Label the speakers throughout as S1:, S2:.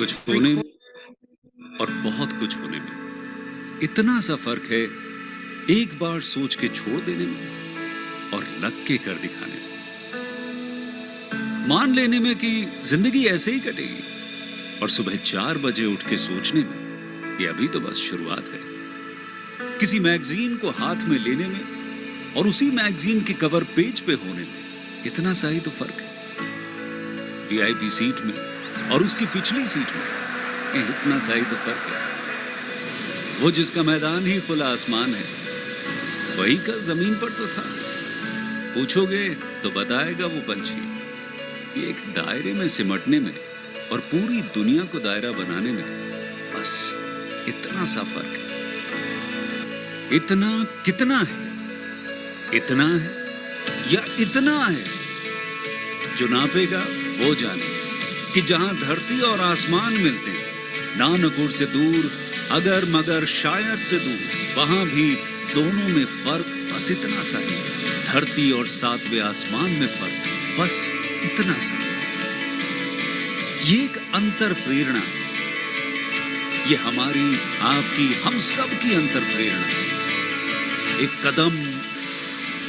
S1: कुछ होने में और बहुत कुछ होने में इतना सा फर्क है, एक बार सोच के छोड़ देने में और लग के कर दिखाने में। मान लेने में कि जिंदगी ऐसे ही कटेगी और सुबह 4 बजे उठ के सोचने में ये अभी तो बस शुरुआत है। किसी मैगजीन को हाथ में लेने में और उसी मैगजीन के कवर पेज पे होने में इतना सा ही तो फर्क है। वीआईपी सीट में और उसकी पिछली सीट में इतना सा ही तो फर्क है। वो जिसका मैदान ही खुला आसमान है, वही कल जमीन पर तो था। पूछोगे तो बताएगा वो पंछी, ये एक दायरे में सिमटने में और पूरी दुनिया को दायरा बनाने में बस इतना सा फर्क है। इतना कितना है? इतना है या इतना है? जो नापेगा वो जाने कि जहां धरती और आसमान मिलते हैं, नानकुर से दूर, अगर मगर शायद से दूर, वहां भी दोनों में फर्क बस इतना सा है। धरती और 7वें आसमान में फर्क बस इतना सा है। ये एक अंतर प्रेरणा है। ये हमारी, आपकी, हम सब की अंतर प्रेरणा है। एक कदम,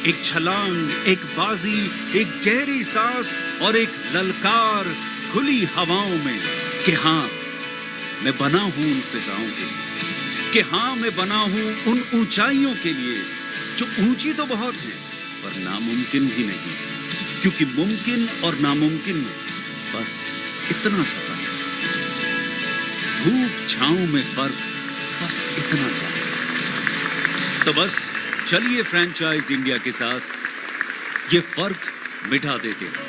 S1: एक छलांग, एक बाजी, एक गहरी सांस और एक ललकार खुली हवाओं में कि हाँ मैं बना हूं उन फिजाओं के लिए, कि हाँ मैं बना हूं उन ऊंचाइयों के लिए जो ऊंची तो बहुत है पर नामुमकिन भी नहीं, क्योंकि मुमकिन और नामुमकिन में बस इतना सा फर्क है। धूप छांव में फर्क बस इतना सा है। तो बस चलिए फ्रेंचाइज इंडिया के साथ ये फर्क मिटा देते हैं।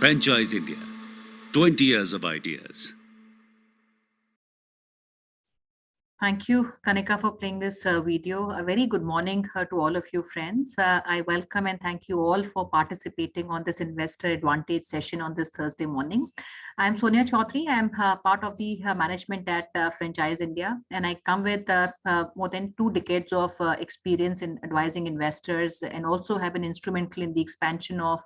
S1: Franchise India, 20 years of ideas.
S2: Thank you, Kanika, for playing this video. A very good morning to all of you friends. I welcome and thank you all for participating on this Investor Advantage session on this Thursday morning. I'm Sonia Chaudhary. I'm part of the management at Franchise India, and I come with more than 2 decades of experience in advising investors, and also have been instrumental in the expansion of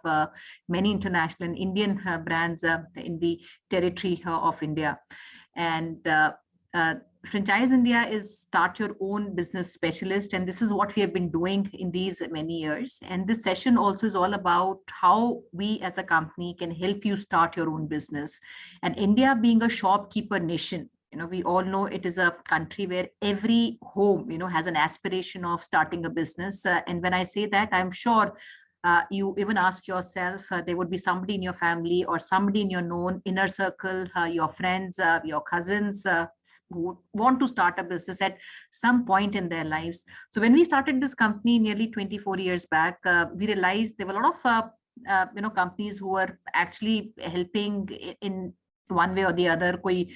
S2: many international and Indian brands in the territory of India. And Franchise India is start your own business specialist, and this is what we have been doing in these many years. And this session also is all about how we as a company can help you start your own business. And India being a shopkeeper nation, we all know it is a country where every home, has an aspiration of starting a business. And when I say that, I'm sure you even ask yourself, there would be somebody in your family or somebody in your known inner circle, your friends, your cousins, who want to start a business at some point in their lives. So when we started this company nearly 24 years back, we realized there were a lot of companies who were actually helping in one way or the other. Koi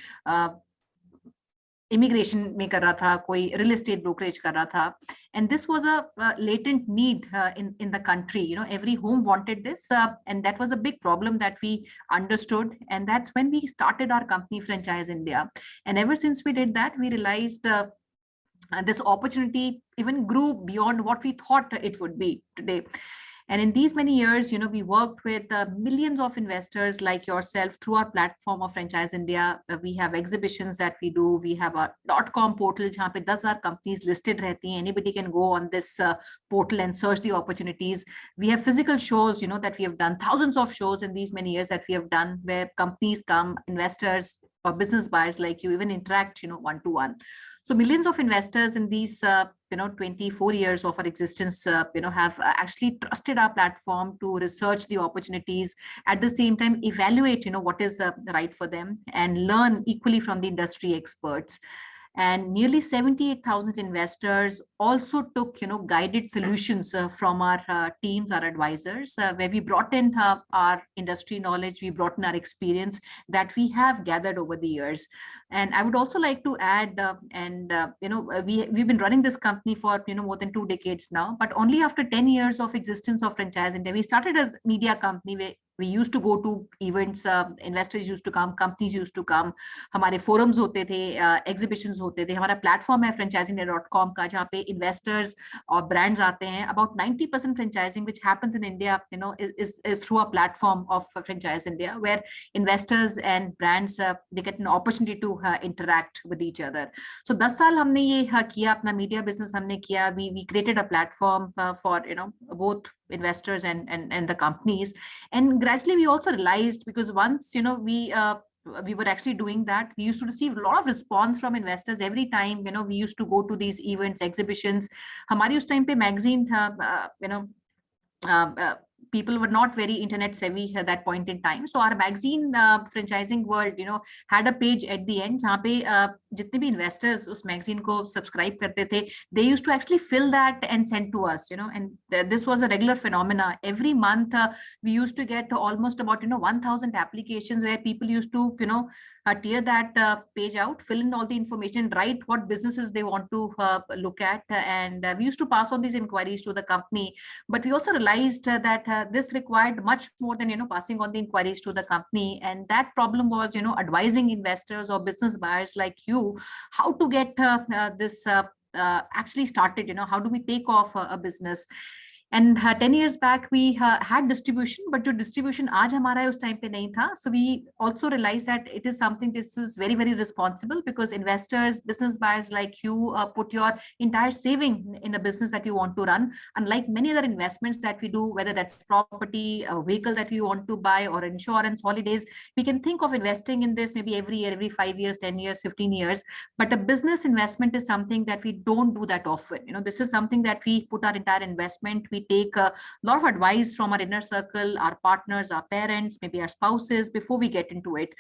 S2: immigration में कर रहा था, कोई real estate brokerage कर रहा था, and this was a latent need in the country. Every home wanted this, and that was a big problem that we understood, and that's when we started our company Franchise India. And ever since we did that, we realized this opportunity even grew beyond what we thought it would be today. And in these many years, we worked with millions of investors like yourself through our platform of Franchise India. We have exhibitions that we do. We have a .com portal jahan pe 10,000 companies listed rehti hain. Anybody can go on this portal and search the opportunities. We have physical shows, that we have done, thousands of shows in these many years that we have done, where companies come, investors or business buyers like you even interact, one-to-one. So millions of investors in these 24 years of our existence, have actually trusted our platform to research the opportunities, at the same time evaluate, what is right for them, and learn equally from the industry experts. And nearly 78,000 investors also took, guided solutions from our teams, our advisors, where we brought in our industry knowledge, we brought in our experience that we have gathered over the years. And I would also like to add, we've been running this company for, more than 2 decades now, but only after 10 years of existence of Franchise India, we started as a media company we used to go to events, investors used to come, companies used to come, हमारे forums होते थे, exhibitions होते थे, हमारा platform है franchising.com का जहाँ पे investors और brands आते हैं. About 90% franchising which happens in India, is through a platform of Franchise India, where investors and brands they get an opportunity to interact with each other. So 10 साल हमने ये किया, अपना media business हमने किया. We created a platform for both investors and the companies, and gradually we also realized, because once we were actually doing that, we used to receive a lot of response from investors every time we used to go to these events, exhibitions. हमारी उस time पे magazine था, people were not very internet savvy at that point in time. So our magazine, franchising world, had a page at the end जहाँ पे जितने भी investors उस magazine को subscribe करते थे, they used to actually fill that and send to us, and this was a regular phenomena. Every month we used to get almost about 1,000 applications where people used to tear that page out, fill in all the information, write what businesses they want to look at, and we used to pass on these inquiries to the company. But we also realized that this required much more than passing on the inquiries to the company, and that problem was advising investors or business buyers like you how to get this actually started. How do we take off a business? And 10 years back we had distribution, but जो distribution आज हमारा है उस time पे नहीं था. So we also realized that it is something this is very, very responsible, because investors, business buyers like you put your entire saving in a business that you want to run. Unlike many other investments that we do, whether that's property, a vehicle that we want to buy, or insurance, holidays, we can think of investing in this maybe every year, every 5 years, 10 years, 15 years. But a business investment is something that we don't do that often. This is something that we put our entire investment, we take a lot of advice from our inner circle, our partners, our parents, maybe our spouses, before we get into it.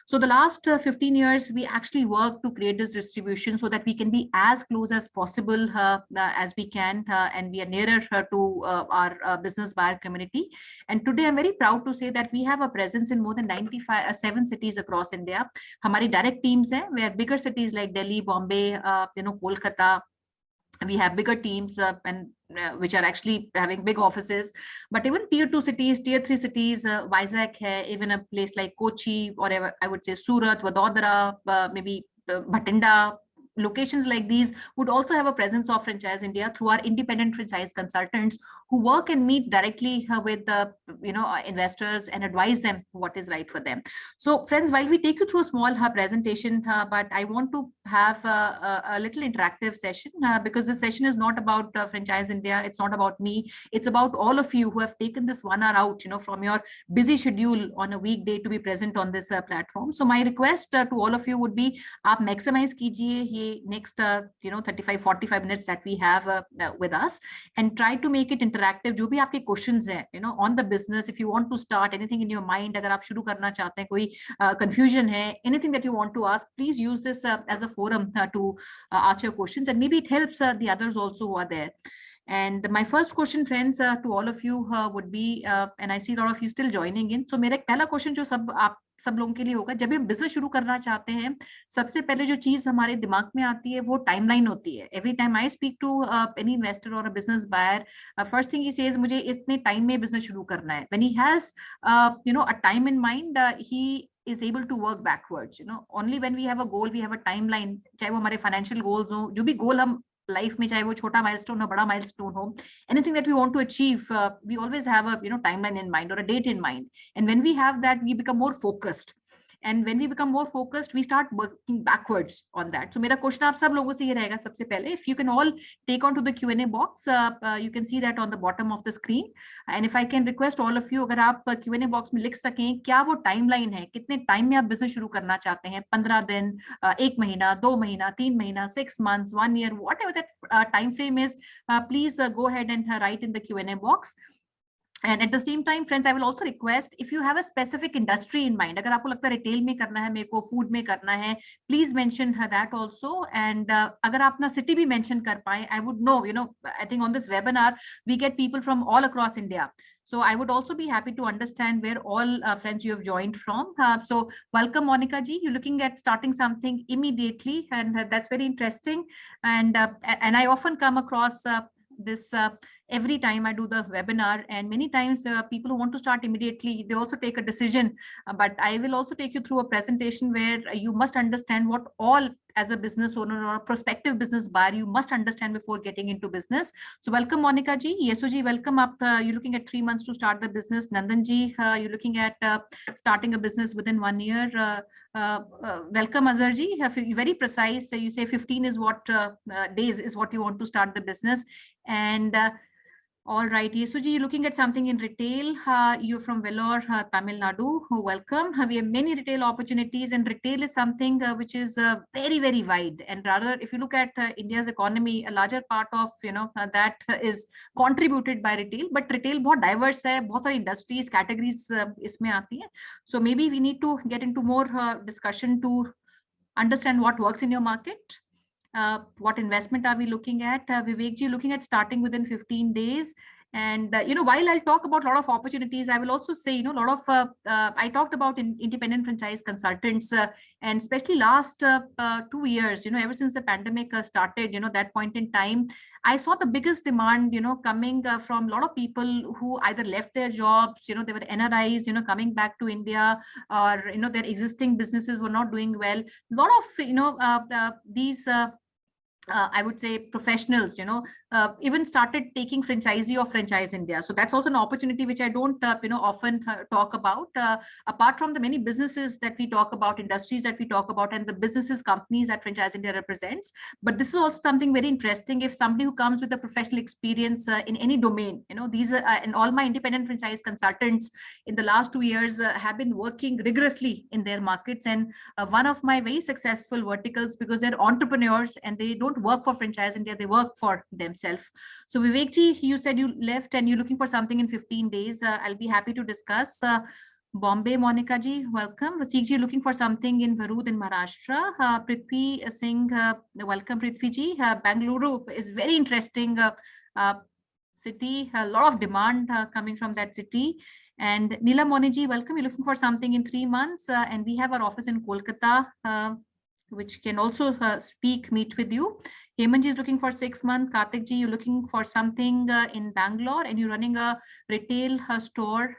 S2: So the last 15 years, we actually work to create this distribution so that we can be as close as possible as we can, and we are nearer to our business buyer community. And today, I'm very proud to say that we have a presence in more than 7 cities across India. हमारी direct teams हैं, where bigger cities like Delhi, Bombay, Kolkata, we have bigger teams and which are actually having big offices. But even tier 2 cities, tier 3 cities, Vizag hai, even a place like Kochi, or I would say Surat, Vadodara, maybe Bhatinda, locations like these would also have a presence of Franchise India through our independent franchise consultants who work and meet directly with the investors and advise them what is right for them. So friends, while we take you through a small presentation, but I want to have a little interactive session, because this session is not about Franchise India, it's not about me, it's about all of you who have taken this 1 hour out from your busy schedule on a weekday to be present on this platform. So my request to all of you would be, आप maximize कीजिए ये next 35-45 minutes that we have with us, and try to make it interactive. जो भी आपके questions हैं on the business, if you want to start anything in your mind, अगर आप शुरू करना चाहते हैं, कोई confusion है, anything that you want to ask, please use this as a forum to ask your questions, and maybe it helps the others also who are there. And my first question, friends, to all of you would be, and I see a lot of you still joining in. So मेरा पहला question जो आप सब लोगों के लिए होगा, जब हम बिजनेस शुरू करना चाहते हैं, सबसे पहले जो चीज हमारे दिमाग में आती है वो टाइमलाइन होती है. Every time I speak to any investor और a business buyer, first thing he says मुझे इतने टाइम में बिजनेस शुरू करना है. When he has a time in mind, he is able to work backwards. Only when we have a goal, we have a timeline, चाहे वो हमारे financial goals हो, जो भी गोल हम लाइफ में, चाहे वो छोटा माइलस्टोन हो, बड़ा माइलस्टोन हो, anything that we want to achieve, we always have a timeline in mind or a date in mind. And when we have that, we become more focused. And when we become more focused, we start working backwards on that. So मेरा question आप सब लोगों से ये रहेगा सबसे पहले, if you can all take on to the Q&A box, you can see that on the bottom of the screen. And if I can request all of you, अगर आप Q&A box में लिख सकें क्या वो टाइमलाइन है, कितने time में आप बिजनेस शुरू करना चाहते हैं, 15 दिन, 1 महीना, 2 महीना, 3 महीना, 6 months, 1 year, whatever that time frame is, please go ahead and write in the Q&A box. And at the same time, friends, I will also request, if you have a specific industry in mind, अगर आपको लगता है retail में करना है, मेरे को food में करना है, please mention that also. And अगर आप अपना city भी mention कर पाए, I would know, I think on this webinar, we get people from all across India. So I would also be happy to understand where all friends you have joined from. So welcome, Monica ji. You're looking at starting something immediately, and that's very interesting. And I often come across this every time I do the webinar. And many times people who want to start immediately, they also take a decision. But I will also take you through a presentation where you must understand what all, as a business owner or a prospective business buyer, you must understand before getting into business. So welcome, Monica ji. Yesu ji, welcome up. You're looking at 3 months to start the business. Nandan ji, you're looking at starting a business within 1 year. Welcome, Azhar ji. Very precise. You say 15 is what days is what you want to start the business. And all right, Yesuji, you're looking at something in retail. You're from Vellore, Tamil Nadu. Welcome. We have many retail opportunities, and retail is something which is very, very wide. And rather, if you look at India's economy, a larger part of that is contributed by retail. But retail बहुत diverse है, बहुत सारी industries, categories इसमें आती हैं. So maybe we need to get into more discussion to understand what works in your market. What investment are we looking at? Vivek ji, looking at starting within 15 days. And, while I'll talk about a lot of opportunities, I will also say, a lot of, I talked about independent franchise consultants, and especially last 2 years, ever since the pandemic started, that point in time, I saw the biggest demand, coming from a lot of people who either left their jobs, they were NRIs, coming back to India, or, their existing businesses were not doing well. A lot of, these, I would say professionals, even started taking franchisee of Franchise India. So that's also an opportunity which I don't, often talk about. Apart from the many businesses that we talk about, industries that we talk about, and the businesses, companies that Franchise India represents. But this is also something very interesting. If somebody who comes with a professional experience in any domain, these are, and all my independent franchise consultants in the last 2 years have been working rigorously in their markets. And one of my very successful verticals, because they're entrepreneurs and they don't work for Franchise India, they work for themselves. So Vivek ji, you said you left and you're looking for something in 15 days. I'll be happy to discuss. Bombay, Monica ji, welcome. Vasik ji, looking for something in Varud in Maharashtra. Prithvi Singh, welcome Prithvi ji. Bangalore is very interesting city, a lot of demand coming from that city. And Neela Moniji, welcome. You're looking for something in 3 months, and we have our office in Kolkata, which can also meet with you. Hemanji is looking for 6 months. Kartik ji, you're looking for something in Bangalore, and you're running a retail store,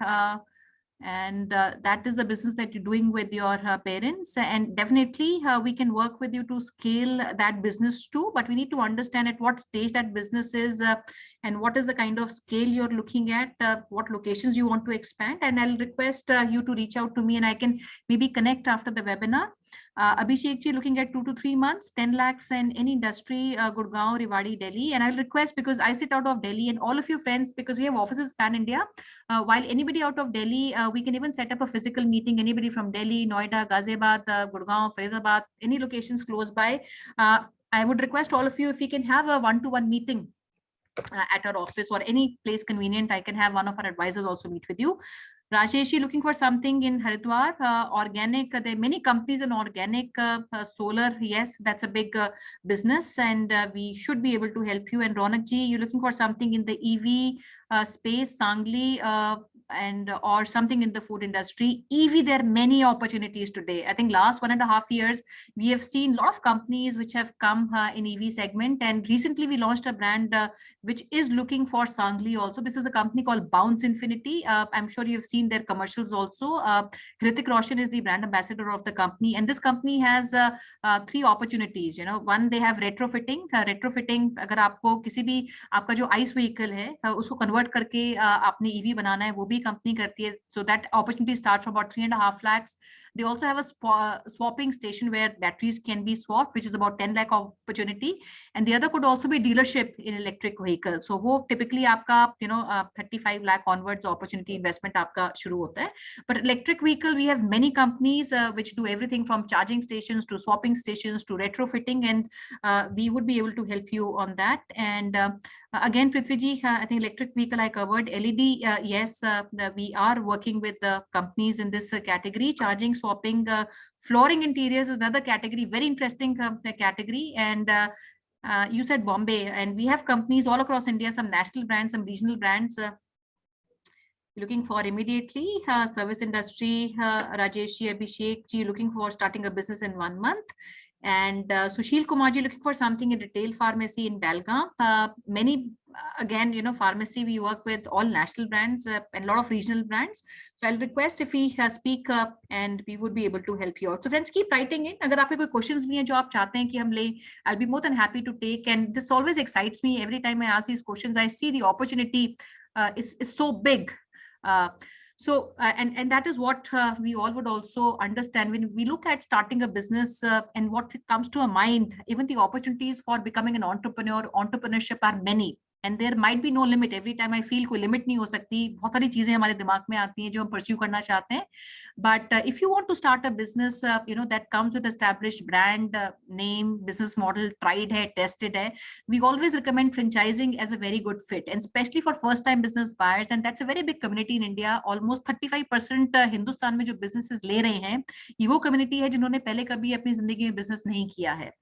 S2: and that is the business that you're doing with your parents. And definitely we can work with you to scale that business too, but we need to understand at what stage that business is, and what is the kind of scale you're looking at, what locations you want to expand. And I'll request you to reach out to me, and I can maybe connect after the webinar. Abhishek ji, looking at 2 to 3 months, 10 lakhs in any industry, Gurgaon, Rewari, Delhi. And I'll request, because I sit out of Delhi, and all of you friends, because we have offices pan India, while anybody out of Delhi, we can even set up a physical meeting. Anybody from Delhi, Noida, Ghaziabad, Gurgaon, Faridabad, any locations close by, I would request all of you, if we can have a one-to-one meeting at our office or any place convenient. I can have one of our advisors also meet with you. Rajesh, looking for something in Haridwar, organic. There are many companies in organic solar. Yes, that's a big business, and we should be able to help you. And Ronak ji, you're looking for something in the EV space, Sangli, and or something in the food industry. EV, there are many opportunities today. I think last 1.5 years, we have seen a lot of companies which have come in EV segment. And recently we launched a brand which is looking for Sangli also. This is a company called Bounce Infinity. I'm sure you've seen their commercials also. Hrithik Roshan is the brand ambassador of the company. And this company has 3 opportunities. One, they have retrofitting. Retrofitting, अगर आपको किसी भी आपका जो ICE vehicle है उसको convert करके आपने EV बनाना है, वो भी company करती है. So that opportunity starts from about 3.5 lakhs. They also have a swapping station where batteries can be swapped, which is about 10 lakh opportunity. And the other could also be dealership in electric vehicles. So वो typically आपका 35 lakh onwards opportunity investment आपका शुरू होता है. But electric vehicle, we have many companies which do everything from charging stations to swapping stations to retrofitting, and we would be able to help you on that. And again, Prithvi ji, I think electric vehicle I covered. LED, yes, we are working with the companies in this category. Charging, swapping, flooring interiors is another category, very interesting category. And you said Bombay, and we have companies all across India, some national brands, some regional brands. Looking for immediately, service industry, Rajesh ji, Abhishek ji, looking for starting a business in 1 month. And Sushil Kumar ji, looking for something in retail pharmacy in Belgaum. Many again, pharmacy, we work with all national brands and a lot of regional brands. So I'll request if we speak up and we would be able to help you out. So friends, keep writing in. अगर आपके कोई questions भी हैं जो आप चाहते हैं कि हम लें, I'll be more than happy to take. And this always excites me. Every time I ask these questions, I see the opportunity is so big. And that is what we all would also understand when we look at starting a business, and what comes to our mind. Even the opportunities for becoming an entrepreneur, entrepreneurship are many, and there might be no limit. Every time I feel कोई limit नहीं हो सकती, बहुत सारी चीजें हमारे दिमाग में आती हैं जो हम pursue करना चाहते हैं. But if you want to start a business, that comes with established brand, name, business model, tried hai, tested hai, we always recommend franchising as a very good fit, and especially for first time business buyers. And that's a very big community in India. Almost 35% Hindustan में जो businesses ले रहे हैं, ये वो community है जिन्होंने पहले कभी अपनी जिंदगी में business नहीं किया है.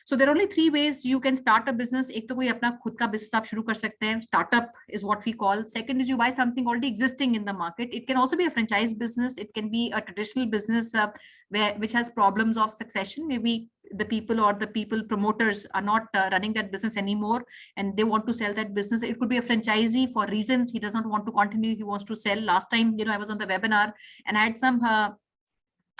S2: So there are only three ways you can start a business. एक तो कोई अपना खुद का business आप शुरू कर सकते हैं. Startup is what we call. Second is you buy something already existing in the market. It can also be a franchise business. It can be a traditional business which has problems of succession. Maybe the people promoters are not running that business anymore, and they want to sell that business. It could be a franchisee for reasons he does not want to continue. He wants to sell. Last time, I was on the webinar and I had some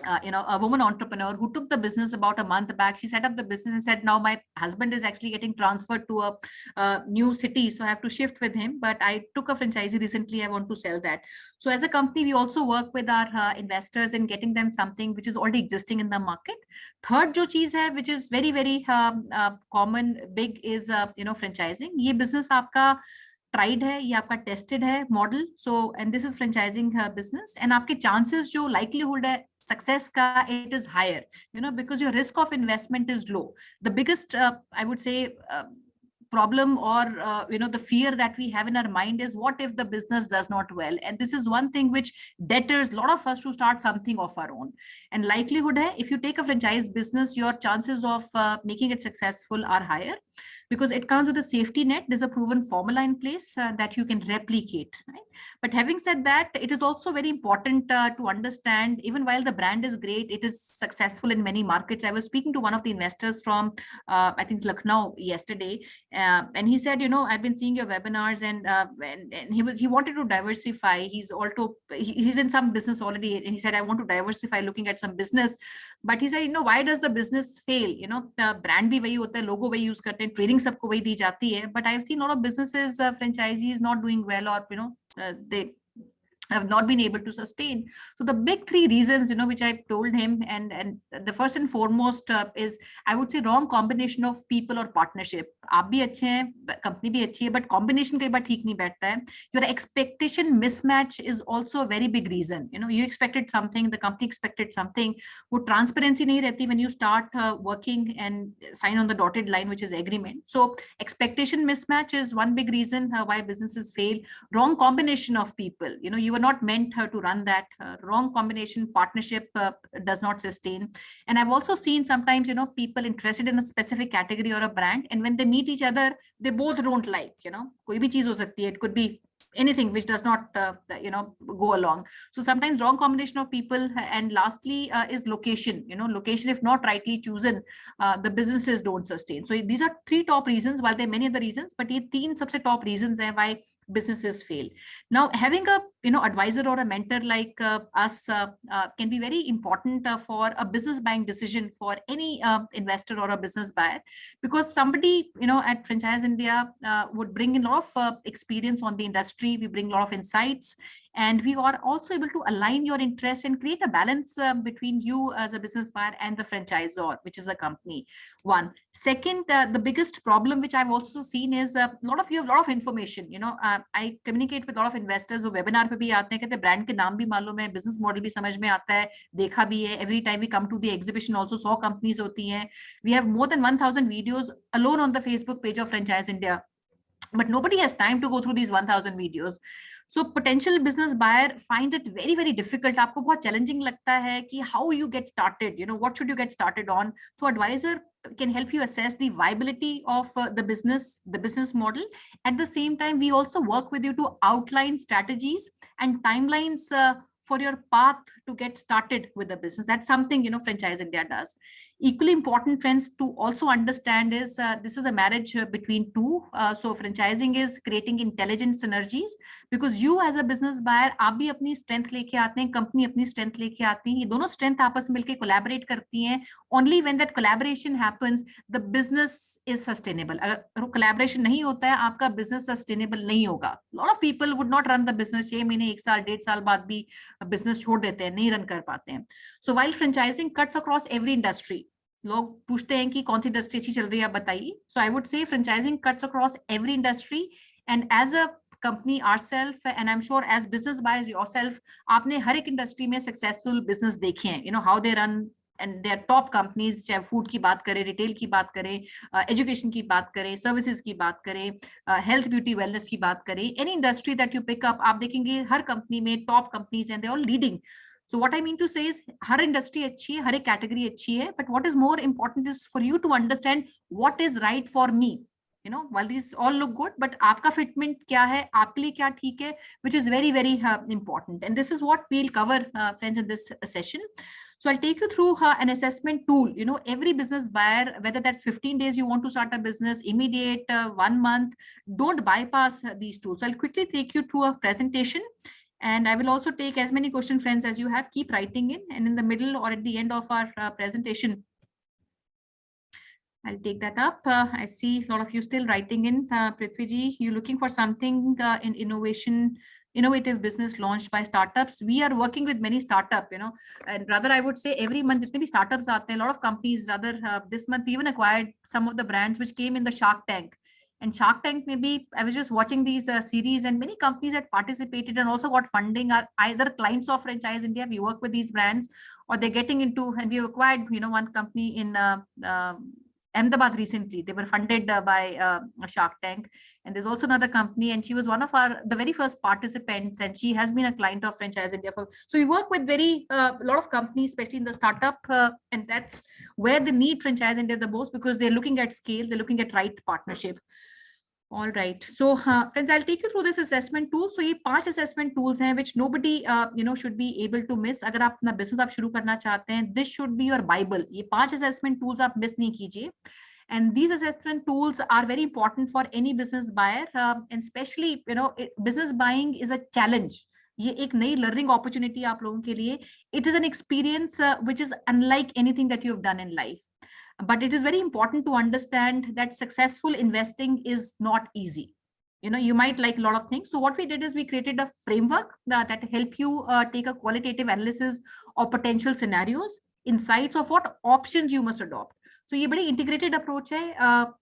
S2: a woman entrepreneur who took the business about a month back. She set up the business and said, now my husband is actually getting transferred to a new city, so I have to shift with him. But I took a franchisee recently. I want to sell that. So as a company, we also work with our investors in getting them something which is already existing in the market. Third जो चीज है, which is very very common, big, is franchising. ये business आपका tried है, ये आपका tested है model. So and this is franchising business, and आपके chances जो likelihood है success ka, it is higher, because your risk of investment is low. The biggest I would say problem or the fear that we have in our mind is, what if the business does not well? And this is one thing which deters a lot of us to start something of our own. And likelihood hai, if you take a franchise business, your chances of making it successful are higher, because it comes with a safety net. There's a proven formula in place that you can replicate, right? But having said that, it is also very important to understand, even while the brand is great, it is successful in many markets. I was speaking to one of the investors from I think Lucknow yesterday, and he said, I've been seeing your webinars, and he wanted to diversify. He's in some business already, and he said, I want to diversify, looking at some business. But he said, why does the business fail? The brand bhi wahi hota hai, logo wahi use karte hain, trading sabko wahi di jati hai. But I've seen a lot of businesses, franchisees not doing well, or they have not been able to sustain. So the big three reasons, which I told him, and the first and foremost is, I would say, wrong combination of people or partnership. आप भी अच्छे हैं, company भी अच्छी है, but combination कई बार ठीक नहीं बैठता है. Your expectation mismatch is also a very big reason. You expected something, the company expected something. वो transparency नहीं रहती when you start working and sign on the dotted line, which is agreement. So expectation mismatch is one big reason why businesses fail. Wrong combination of people. You were not meant to run that. Wrong combination, partnership does not sustain. And I've also seen sometimes, people interested in a specific category or a brand, and when they meet each other, they both don't like, koi bhi cheez ho sakti hai. It could be anything which does not go along. So sometimes wrong combination of people. And lastly is location. Location, if not rightly chosen, the businesses don't sustain. So these are three top reasons, while there are many other reasons, but ye teen sabse top reasons hai why businesses fail. Now, having a advisor or a mentor like us can be very important for a business buying decision for any investor or a business buyer, because somebody at Franchise India would bring in a lot of experience on the industry. We bring a lot of insights, and we are also able to align your interests and create a balance between you as a business buyer and the franchisor, which is a company. One. Second, the biggest problem which I've also seen is you have a lot of information. I communicate with a lot of investors who webinar पे भी आते हैं, कहते हैं brand के नाम भी मालूम है, business model भी समझ में आता है, देखा भी है. Every time we come to the exhibition, also 100 companies होती हैं. We have more than 1,000 videos alone on the Facebook page of Franchise India, but nobody has time to go through these 1,000 videos. So potential business buyer finds it very very difficult. आपको बहुत challenging लगता है कि how you get started, what should you get started on. So advisor can help you assess the viability of the business model. At the same time, we also work with you to outline strategies and timelines for your path to get started with the business. That's something Franchise India does. Equally important, friends, to also understand is this is a marriage between two. So franchising is creating intelligent synergies, because you as a business buyer, आप भी अपनी strength लेके आते हैं, company अपनी strength लेके आती है, ये दोनों strength आपस में मिलके collaborate करती हैं. Only when that collaboration happens, the business is sustainable. अगर collaboration नहीं होता है, आपका business sustainable नहीं होगा. A lot of people would not run the business 6 महीने, 1 साल, 1.5 साल बाद भी business छोड़ देते हैं, नहीं run कर पाते हैं. So while franchising cuts across every industry, लोग पूछते हैं कि कौन सी इंडस्ट्री अच्छी चल रही है, आप बताइए. So I would say franchising cuts across every industry, and as a company ourselves, and I am sure as business buyers yourself, आपने हर एक इंडस्ट्री में सक्सेसफुल बिजनेस देखे हैं. You know how they run, and they are top companies, चाहे food की बात करें, रिटेल की बात करें, एजुकेशन की बात करें, सर्विसेज की बात करें, हेल्थ ब्यूटी वेलनेस की बात करें, any industry that you pick up, आप देखेंगे हर कंपनी में top companies and they all leading. So what I mean to say is, हर इंडस्ट्री अच्छी है, हर एक कैटेगरी अच्छी है, but what is more important is for you to understand what is right for me. You know, while these all look good, but आपका fitment क्या है, आपके लिए क्या ठीक है, which is very, very important. And this is what we'll cover, friends, in this session. So I'll take you through an assessment tool. You know, every business buyer, whether that's 15 days you want to start a business, immediate, 1 month, don't bypass these tools. So I'll quickly take you through a presentation. And I will also take as many question, friends, as you have. Keep writing in, and in the middle or at the end of our presentation, I'll take that up. I see a lot of you still writing in. Prithvi ji, you're looking for something in innovative business launched by startups. We are working with many startups, you know, and rather I would say every month jitne bhi startups aate hain, a lot of companies, rather this month we even acquired some of the brands which came in the Shark Tank. And Shark Tank, maybe I was just watching these series, and many companies had participated and also got funding, are either clients of Franchise India. We work with these brands, or they're getting into, and we acquired, you know, one company in Ahmedabad recently. They were funded by Shark Tank. And there's also another company, and she was one of the very first participants, and she has been a client of Franchise India. So we work with a lot of companies, especially in the startup, and that's where they need Franchise India the most, because they're looking at scale, they're looking at right partnership. All right. So, friends, I'll take you through this assessment tool. So, ये 5 assessment tools हैं which nobody, should be able to miss. अगर आप अपना business आप शुरू करना चाहते हैं, this should be your Bible. ये 5 assessment tools आप miss नहीं कीजिए. And these assessment tools are very important for any business buyer, and especially, business buying is a challenge. ये एक नई learning opportunity आप लोगों के लिए. It is an experience which is unlike anything that you've done in life. But it is very important to understand that successful investing is not easy. You know, you might like a lot of things. So what we did is we created a framework that help you take a qualitative analysis of potential scenarios, insights of what options you must adopt. So ये बड़ी integrated approach है,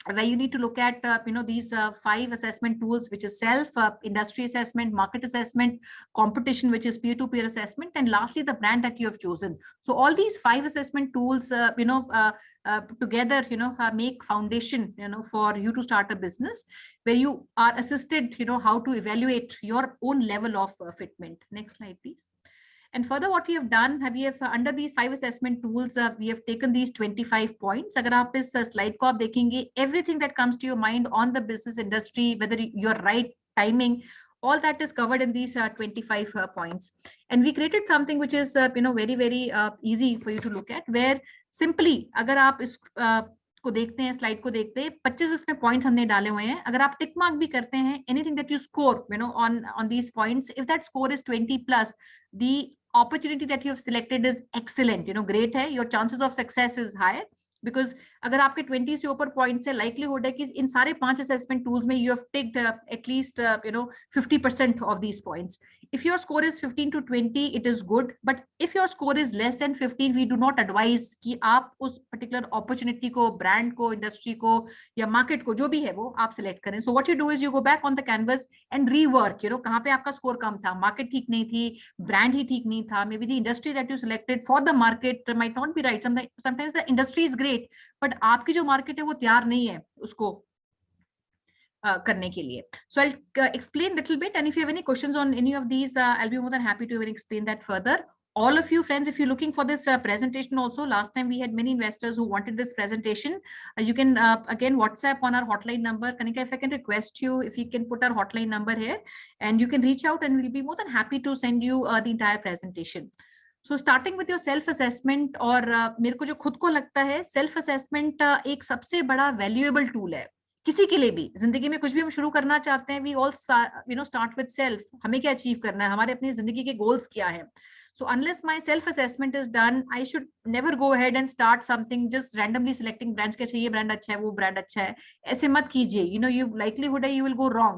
S2: where you need to look at these 5 assessment tools, which is self, industry assessment, market assessment, competition, which is peer-to-peer assessment, and lastly the brand that you have chosen. So all these 5 assessment tools together make foundation for you to start a business, where you are assisted how to evaluate your own level of fitment. Next slide, please. And further, what we have done, we have under these 5 assessment tools, we have taken these 25 points. अगर आप इस slide को आप देखेंगे, everything that comes to your mind on the business industry, whether your right timing, all that is covered in these 25 points. And we created something which is very, very easy for you to look at, where simply अगर आप इस को देखते हैं, slide को देखते हैं, 25 इसमें पॉइंट्स हमने डाले हुए हैं. अगर आप टिक मार्क भी करते हैं, anything that you score on these points, if that score is 20 plus, the opportunity that you have selected is excellent, great है, your chances of success is high, because अगर आपके 20 से ऊपर पॉइंट्स है, likelihood है कि इन सारे 5 assessment tools में you have ticked at least 50% of these points. If your score is 15 to 20, it is good, but if your score is less than 15, we do not advise कि आप उस particular opportunity को, brand को, industry को या market को, जो भी है वो आप select करें. So what you do is you go back on the canvas and rework, कहाँ पे आपका score कम था, market ठीक नहीं थी, brand ही ठीक नहीं था, maybe the industry that you selected for the market might not be right. Sometimes the industry is great, but आपकी जो market है वो तैयार नहीं है उसको करने के लिए. So I'll explain little bit, and if you have any questions on any of these, I'll be more than happy to even explain that further. All of you friends, if you're looking for this presentation also, last time we had many investors who wanted this presentation. You can again WhatsApp on our hotline number. Kanika, if I can request you, if you can put our hotline number here, and you can reach out, and we'll be more than happy to send you the entire presentation. So starting with your self assessment, और मेरे को जो खुद को लगता है self assessment एक सबसे बड़ा वैल्यूएबल टूल है किसी के लिए भी। जिंदगी में कुछ भी हम शुरू करना चाहते हैं, we all start with self. हमें क्या अचीव करना है, हमारे अपनी जिंदगी के गोल्स क्या है। So unless my self assessment is done, I should never go ahead and start something just randomly selecting brands के चाहिए brand अच्छा है, वो brand अच्छा है, ऐसे मत कीजिए। You know, you likelihood है you will go wrong.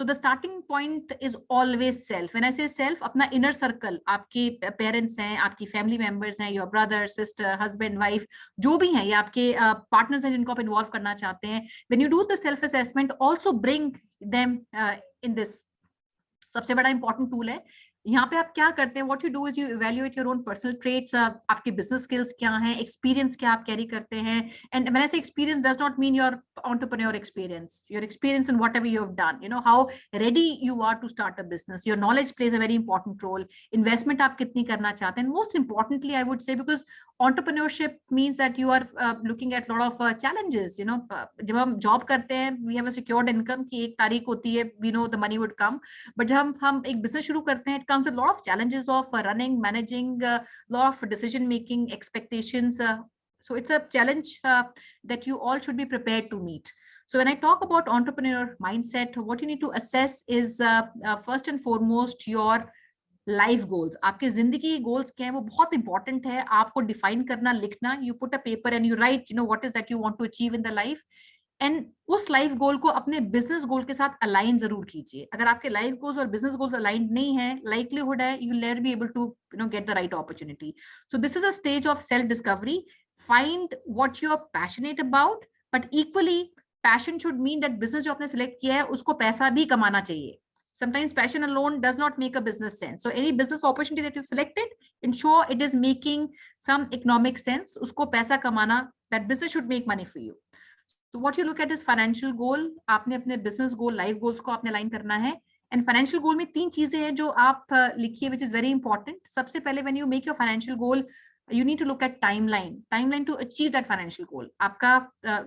S2: So the starting point is always self. When I say self, अपना inner circle, आपके parents हैं, आपकी family members हैं, your brother, sister, husband, wife, जो भी हैं, या आपके partners हैं जिनको आप involve करना चाहते हैं. When you do the self assessment, also bring them in this. सबसे बड़ा इंपॉर्टेंट टूल है। यहाँ पे आप क्या करते हैं, what you do is you evaluate your own personal traits, आपके बिजनेस स्किल्स क्या हैं, एक्सपीरियंस क्या आप कैरी करते हैं। And when I say experience does not mean your entrepreneur experience, your experience in whatever you have done, you know how ready you are to start a business. Your knowledge plays a very important role. Investment आप कितनी करना चाहते हैं, most importantly I would say, because entrepreneurship means that you are looking at lot of challenges, you know। जब हम job करते हैं, we have a secured income की एक तारीख होती है, we know the money would come, but जब हम एक बिजनेस शुरू करते हैं, it comes with lot of challenges of running, managing, lot of decision making, expectations, so it's a challenge that you all should be prepared to meet. So when I talk about entrepreneur mindset, what you need to assess is first and foremost your life goals. आपके जिंदगी के goals क्या है, वो बहुत important है आपको define करना, लिखना। You put a paper and you write, you know what is that you want to achieve in the life, and उस लाइफ गोल को अपने बिजनेस गोल के साथ अलाइन जरूर कीजिए। अगर आपके लाइफ गोल्स और बिजनेस गोल्स अलाइन नहीं है, लाइकलीहुड है you will never be able to, you know, get the right opportunity. So this is a stage of self discovery. Find what you are passionate about, but equally passion should mean that business जो आपने select किया है उसको पैसा भी कमाना चाहिए। Sometimes passion alone does not make a business sense. So any business opportunity that you've selected, ensure it is making some economic sense. Usko paisa kamana, that business should make money for you. So what you look at is financial goal. आपने अपने business goal, life goals को आपने align करना है. And financial goal में 3 चीजें हैं जो आप लिखिए, which is very important. सबसे पहले when you make your financial goal, you need to look at timeline to achieve that financial goal. आपका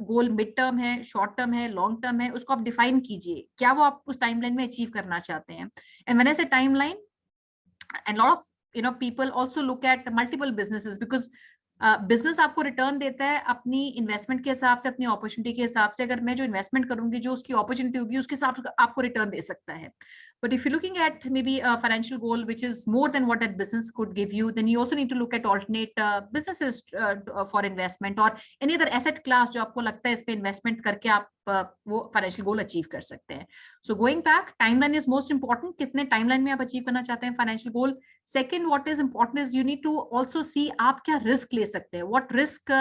S2: गोल मिड टर्म है, शॉर्ट टर्म है, लॉन्ग टर्म है, उसको आप डिफाइन कीजिए, क्या वो आप उस टाइमलाइन में अचीव करना चाहते हैं। एंड व्हेन आई से timeline, and lot of people also look at multiple businesses, because business आपको रिटर्न देता है अपनी इन्वेस्टमेंट के हिसाब से, अपनी अपॉर्चुनिटी के हिसाब से। अगर मैं जो इन्वेस्टमेंट करूंगी, जो उसकी अपॉर्चुनिटी होगी, उसके हिसाब से आपको रिटर्न दे सकता है। But if you're looking at maybe a financial goal which is more than what that business could give you, then you also need to look at alternate businesses for investment, or any other asset class जो आपको लगता है इस पे investment करके आप वो financial goal achieve कर सकते हैं। So going back, timeline is most important. कितने टाइमलाइन में आप अचीव करना चाहते हैं financial goal. Second, what is important is you need to also see आप क्या रिस्क ले सकते हैं, what risk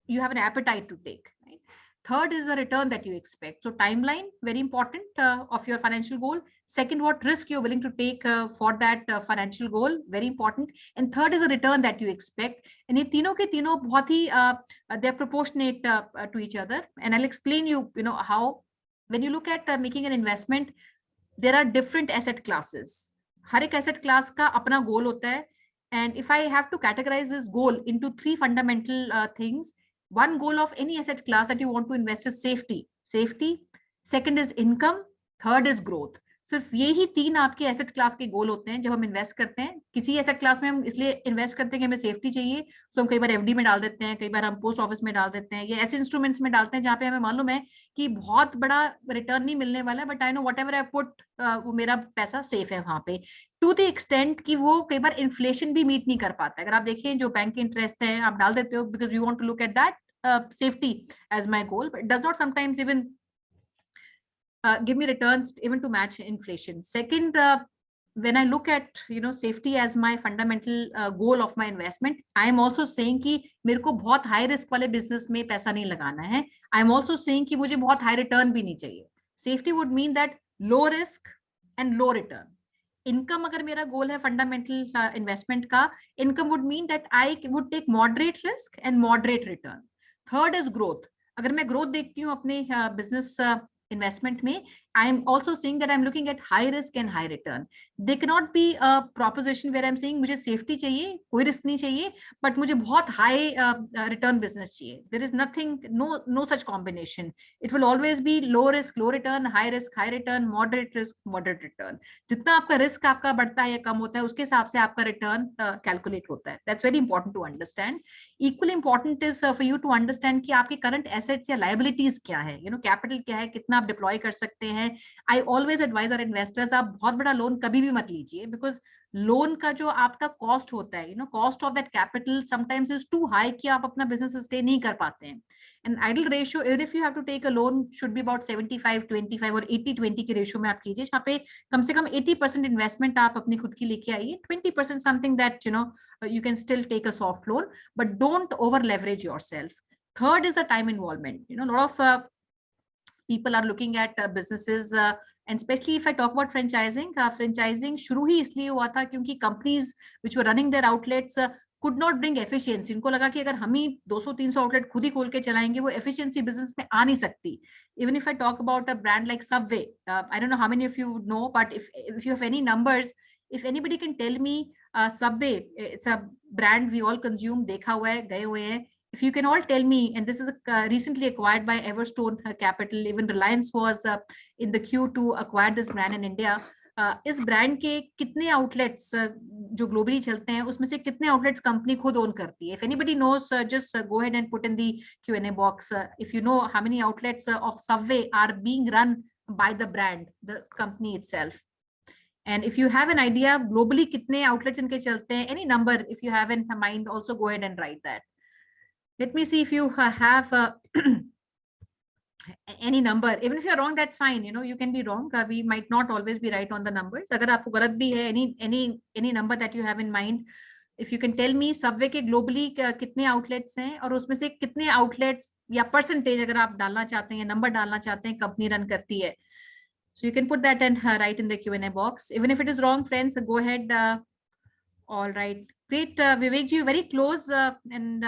S2: you have an appetite to take. Third is the return that you expect. So timeline, very important of your financial goal. Second, what risk you're willing to take for that financial goal, very important. And third is the return that you expect. And ये तीनों के तीनों बहुत ही they're proportionate to each other. And I'll explain you, you know, how when you look at making an investment, there are different asset classes. हर एक asset class का अपना goal होता है. And if I have to categorize this goal into 3 fundamental things, one goal of any asset class that you want to invest is safety, second is income, third is growth. सिर्फ यही 3 आपके asset class के गोल होते हैं जब हम invest करते हैं। किसी एसेट क्लास में हम इसलिए इन्वेस्ट करते हैं कि हमें सेफ्टी चाहिए, सो हम कई बार एफडी में डाल देते हैं, कई बार हम पोस्ट ऑफिस में डाल देते हैं, या ऐसे इंस्ट्रूमेंट्स में डालते हैं जहां पे हमें मालूम है कि बहुत बड़ा रिटर्न नहीं मिलने वाला है, but I know whatever I put, वो मेरा पैसा सेफ है वहां पे, टू द एक्सटेंट कि वो कई बार इन्फ्लेशन भी मीट नहीं कर पाता है। अगर आप देखिए जो बैंक के इंटरेस्ट है आप डाल देते हो because we want to look at that safety as my goal, but it does not sometimes even give me returns even to match inflation. Second, when I look at, you know, safety as my fundamental goal of my investment, I am also saying कि मेरे को बहुत high risk वाले business में पैसा नहीं लगाना है. I am also saying कि मुझे बहुत high return भी नहीं चाहिए. Safety would mean that low risk and low return. Income अगर मेरा गोल है फंडामेंटल इन्वेस्टमेंट का, income would mean that I would take moderate risk and moderate return. Third is growth. अगर मैं ग्रोथ देखती हूँ अपने बिजनेस इन्वेस्टमेंट में, I'm also saying that I'm looking at high risk and high return. There cannot be a proposition where I'm saying मुझे safety चाहिए, कोई risk नहीं चाहिए, but मुझे बहुत high return business चाहिए. There is nothing, no such combination. It will always be low risk, low return, high risk, high return, moderate risk, moderate return. जितना आपका risk आपका बढ़ता है या कम होता है, उसके हिसाब से आपका return calculate होता है. That's very important to understand. Equally important is for you to understand कि आपके current assets या liabilities क्या है, capital क्या है, कितना आप deploy कर सकते हैं. I always advise our investors, आप बहुत बड़ा लोन कभी भी मत लीजिए, because लोन का जो आपका कॉस्ट होता है, cost of that capital sometimes is too high कि आप अपना बिजनेस सस्टेन नहीं कर पाते हैं. And ideal ratio, even if you have to take a loan, should be about 75-25 और 80-20 के रेशियो में आप कीजिए, जहाँ पे कम से कम 80% इन्वेस्टमेंट आप अपनी खुद की लेके आइए, 20% something that you can still take a soft loan, but don't over leverage yourself. Third is the time involvement. A lot of people are looking at businesses, and especially if I talk about franchising, franchising शुरू ही इसलिए हुआ था क्योंकि companies which were running their outlets could not bring efficiency. इनको लगा कि अगर हम ही 200-300 आउटलेट खुद ही खोल के चलाएंगे, वो efficiency business में आ नहीं सकती. Even if I talk about a brand like Subway, I don't know how many of you know, but if you have any numbers, if anybody can tell me, Subway, it's a brand we all consume, देखा हुआ है, गए हुए हैं. If you can all tell me, and this is recently acquired by Everstone Capital, even Reliance was in the queue to acquire this brand in India. इस brand के कितने outlets जो ग्लोबली चलते हैं, उसमें से कितने आउटलेट्स कंपनी खुद ओन करती है? If anybody knows, just go ahead and put in the Q&A box. If you know how many outlets of Subway are being run by the brand, the company itself. And if you have an idea, globally कितने outlets इनके चलते हैं, any number if you have in mind, also go ahead and write that. Let me see if you have any number. Even if you're wrong, that's fine. You can be wrong. We might not always be right on the numbers. अगर आपको गलत भी है, any number that you have in mind, if you can tell me Subway के globally कितने outlets हैं और उसमें से कितने outlets या percentage अगर आप डालना चाहते हैं, नंबर डालना चाहते हैं, कंपनी रन करती है. So you can put that and write in the Q&A box. Even if it is wrong, friends, go ahead. All right. Great, Vivek ji, very close, and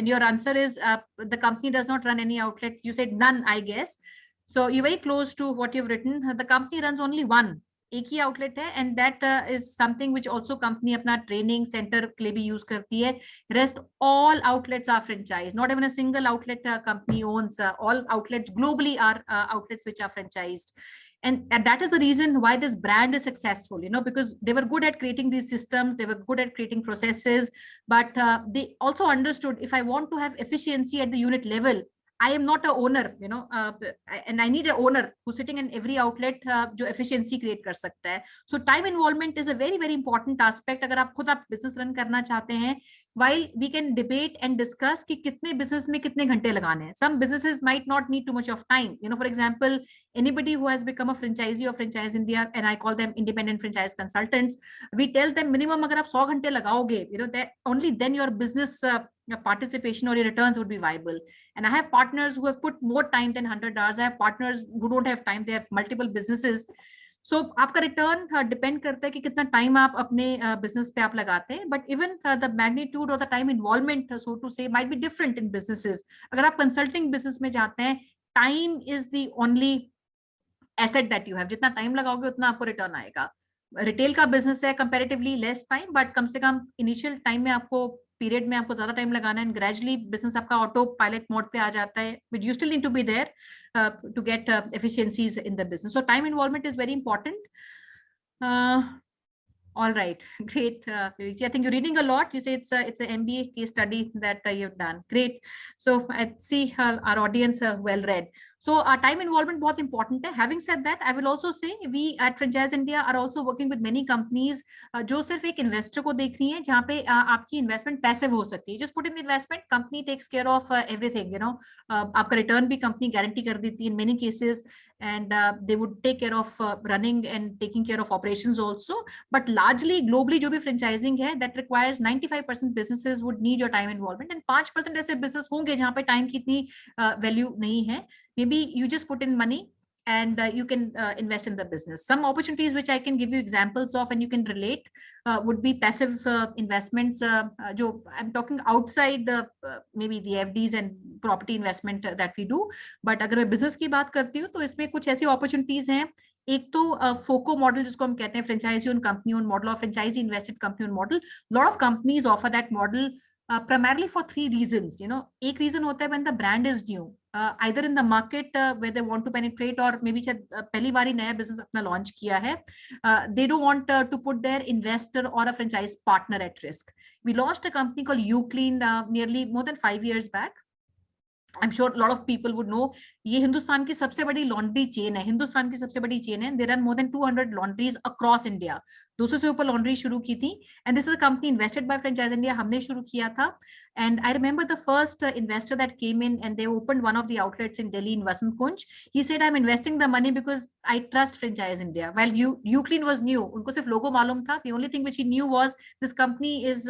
S2: your answer is the company does not run any outlet. You said none, I guess. So you're very close to what you've written. The company runs only one, एक ही outlet है, and that is something which also company अपना training center के लिए भी use करती है. Rest all outlets are franchised. Not even a single outlet company owns. All outlets globally are outlets which are franchised. And that is the reason why this brand is successful, because they were good at creating these systems, they were good at creating processes, but they also understood, if I want to have efficiency at the unit level, I am not a owner, and I need an owner who's sitting in every outlet जो efficiency create कर सकता है. So time involvement is a very, very important aspect. अगर आप खुद आप business run करना चाहते हैं, while we can debate and discuss कि कितने business में कितने घंटे लगाने हैं. Some businesses might not need too much of time. For example, anybody who has become a franchisee of Franchise India, and I call them independent franchise consultants, we tell them minimum अगर आप 100 घंटे लगाओगे, that only then your business participation or your returns would be viable. And I have partners who have put more time than 100 hours. I have partners who don't have time. They have multiple businesses. So आपका return depend करता है कि कितना time आप अपने business पे आप लगाते हैं. But even the magnitude or the time involvement, so to say, might be different in businesses. अगर आप consulting business में जाते हैं, time is the only asset that you have. जितना time लगाओगे उतना आपको return आएगा. Retail का business है comparatively less time, but कम से कम initial time में आपको पीरियड में आपको ज्यादा टाइम लगाना है, एंड ग्रेजुअली बिजनेस आपका ऑटो पायलट मोड पे आ जाता है, but you still need to be there to get efficiencies in the business. So time involvement is very important. All right, great, Vivek. I think you're reading a lot. You say it's an MBA case study that you've done. Great. So I see our audience well read. So our time involvement बहुत important है. Having said that, I will also say we at Franchise India are also working with many companies जो सिर्फ एक investor को देख रही हैं, जहाँ पे आपकी investment passive हो सकती है. Just put in the investment, company takes care of everything. आपका return भी company guarantee कर देती है in many cases, and they would take care of running and taking care of operations also. But largely globally जो भी franchising है, that requires 95% businesses would need your time involvement, and 5% ऐसे business होंगे जहाँ पे time की इतनी value नहीं है. Maybe you just put in money and you can invest in the business. Some opportunities which I can give you examples of and you can relate would be passive investments. I'm talking outside maybe the FDs and property investment that we do. But अगर मैं business की बात करती हूँ तो इसमें कुछ ऐसी opportunities हैं. एक तो फोको मॉडल जिसको हम कहते हैं, franchisee own company own model और franchisee invested company own model. Lot of companies offer that model primarily for 3 reasons. एक reason होता है when the brand is new, either in the market where they want to penetrate or maybe पहली बार ही नया business अपना launch किया है. They don't want to put their investor or a franchise partner at risk. We launched a company called Uclean nearly more than 5 years back. I'm sure a lot of people would know. ये हिंदुस्तान की सबसे बड़ी laundry chain है, हिंदुस्तान की सबसे बड़ी chain है. There are more than 200 laundries across India. 200 से ऊपर लॉन्ड्री शुरू की थी. And this is a company invested by Franchise India. हमने शुरू किया था. And I remember the first investor that came in and they opened one of the outlets in Delhi in Vasant Kunj. He said, I'm investing the money because I trust Franchise India. While Uclean was new, उनको सिर्फ logo मालूम था. The only thing which he knew was this company is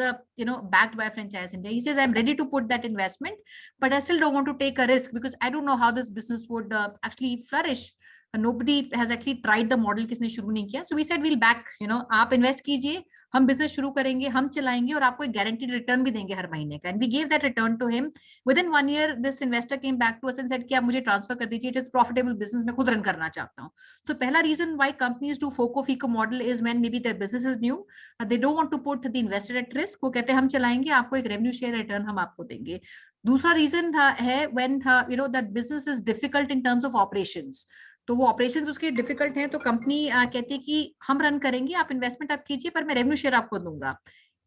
S2: backed by Franchise India. He says, I'm ready to put that investment, but I still don't want to take a risk because I don't know how this business would actually flourish. Nobody has actually tried the model, किसने शुरू नहीं किया. So we said we'll back, आप invest कीजिए, हम business शुरू करेंगे, हम चलाएंगे और आपको एक guaranteed return भी देंगे हर महीने का. And we gave that return to him. Within 1 year, this investor came back to us and said कि आप मुझे transfer कर दीजिए, it is profitable business, मैं खुद रन करना चाहता हूँ. So पहला reason why companies do FOCO model is when maybe their business is new, they don't want to put the investor at risk. वो कहते हैं हम चलाएंगे, आपको एक revenue share return हम आपको देंगे. दूसरा रीजन है when that business is difficult in terms of operations. तो वो ऑपरेशंस उसके डिफिकल्ट हैं तो कंपनी कहती है कि हम रन करेंगे, आप इन्वेस्टमेंट आप कीजिए पर मैं रेवेन्यू शेयर आपको दूंगा.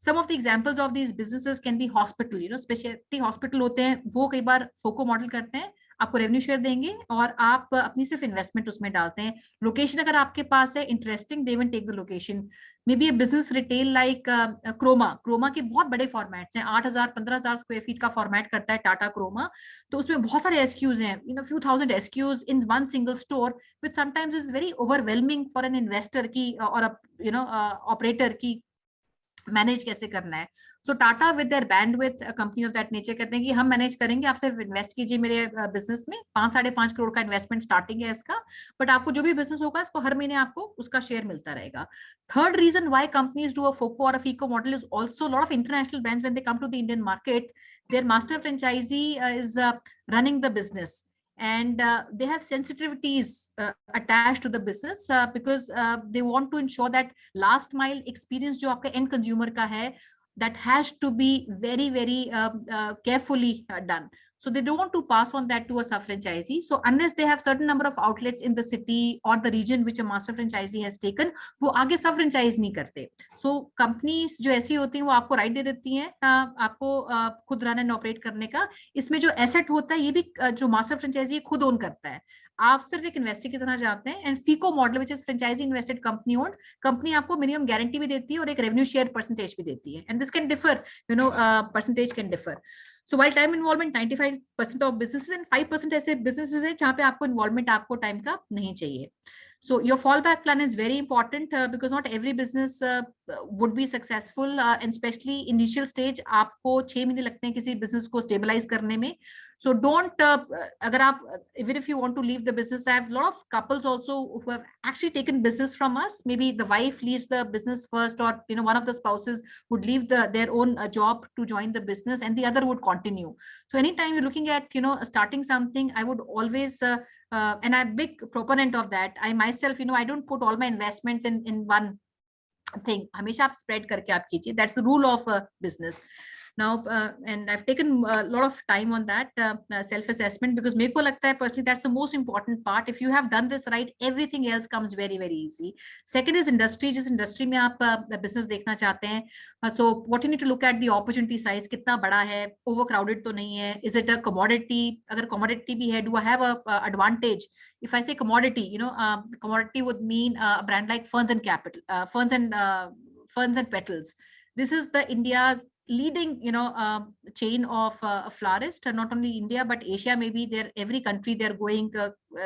S2: Some of the examples of these businesses can be hospital, speciality hospital होते हैं, वो कई बार फोको मॉडल करते हैं, आपको रेवेन्यू शेयर देंगे और आप अपनी सिर्फ इन्वेस्टमेंट उसमें डालते हैं. लोकेशन अगर आपके पास है interesting, they will take the location. Maybe a business retail like Croma के बहुत बड़े फॉर्मेट्स हैं, 8,000 15,000 स्क्वायर फीट का फॉर्मेट करता है टाटा क्रोमा. तो उसमें बहुत सारे एसक्यूज हैं, few thousand SKUs in one single store, which sometimes is very overwhelming for an investor की और ऑपरेटर की मैनेज कैसे करना है. So Tata with their bandwidth, company of that nature कहते हैं कि हम मैनेज करेंगे, आप सिर्फ इन्वेस्ट कीजिए मेरे बिजनेस में. 5-5.5 करोड़ का इन्वेस्टमेंट स्टार्टिंग है इसका, बट आपको जो भी बिजनेस होगा इसको हर महीने आपको उसका शेयर मिलता रहेगा. Third reason why companies do a FOCO और a FICO model is also lot of international brands when they come to the Indian market, their master franchisee is running the business and they have sensitivities attached to the business because they want to ensure that last mile experience जो आपका end consumer का है, that has to be very very carefully done. So they don't want to pass on that to a sub franchisee. So unless they have certain number of outlets in the city or the region which a master franchisee has taken, वो आगे sub franchise नहीं करते. So companies जो ऐसी होती हैं वो आपको right दे देती हैं आपको खुद run and operate करने का. इसमें जो asset होता है ये भी जो master franchisee खुद own करता है. आप सिर्फ एक इन्वेस्टर की तरह जाते हैं. And FICO model which is franchisee invested company owned, company आपको मिनिमम गारंटी भी देती है और एक रेवेन्यू शेयर परसेंटेज भी देती है. And this can differ, percentage can differ. So while time involvement 95% of businesses and 5% ऐसे businesses है जहाँ पे आपको involvement आपको time का नहीं चाहिए. So your fallback plan is very important because not every business would be successful and especially initial stage आपको 6 महीने लगते हैं किसी business को stabilize करने में. So don't अगर आप even if you want to leave the business, I have a lot of couples also who have actually taken business from us. Maybe the wife leaves the business first, or one of the spouses would leave their own job to join the business, and the other would continue. So anytime you're looking at starting something, I would always and I'm a big proponent of that. I myself, I don't put all my investments in one thing. हमेशा आप spread करके आप कीजिए. That's the rule of business. Now, and I've taken a lot of time on that self-assessment because मेरे को लगता है personally that's the most important part. If you have done this right, everything else comes very very easy. Second is industry. जिस industry में आप business देखना चाहते हैं, so what you need to look at the opportunity size, कितना बड़ा है, overcrowded तो नहीं है, is it a commodity? अगर commodity भी है, do I have a advantage? If I say commodity, commodity would mean a brand like Ferns and Capital, Ferns and Petals. This is the India's leading chain of florists, not only India but Asia. Maybe every country they're going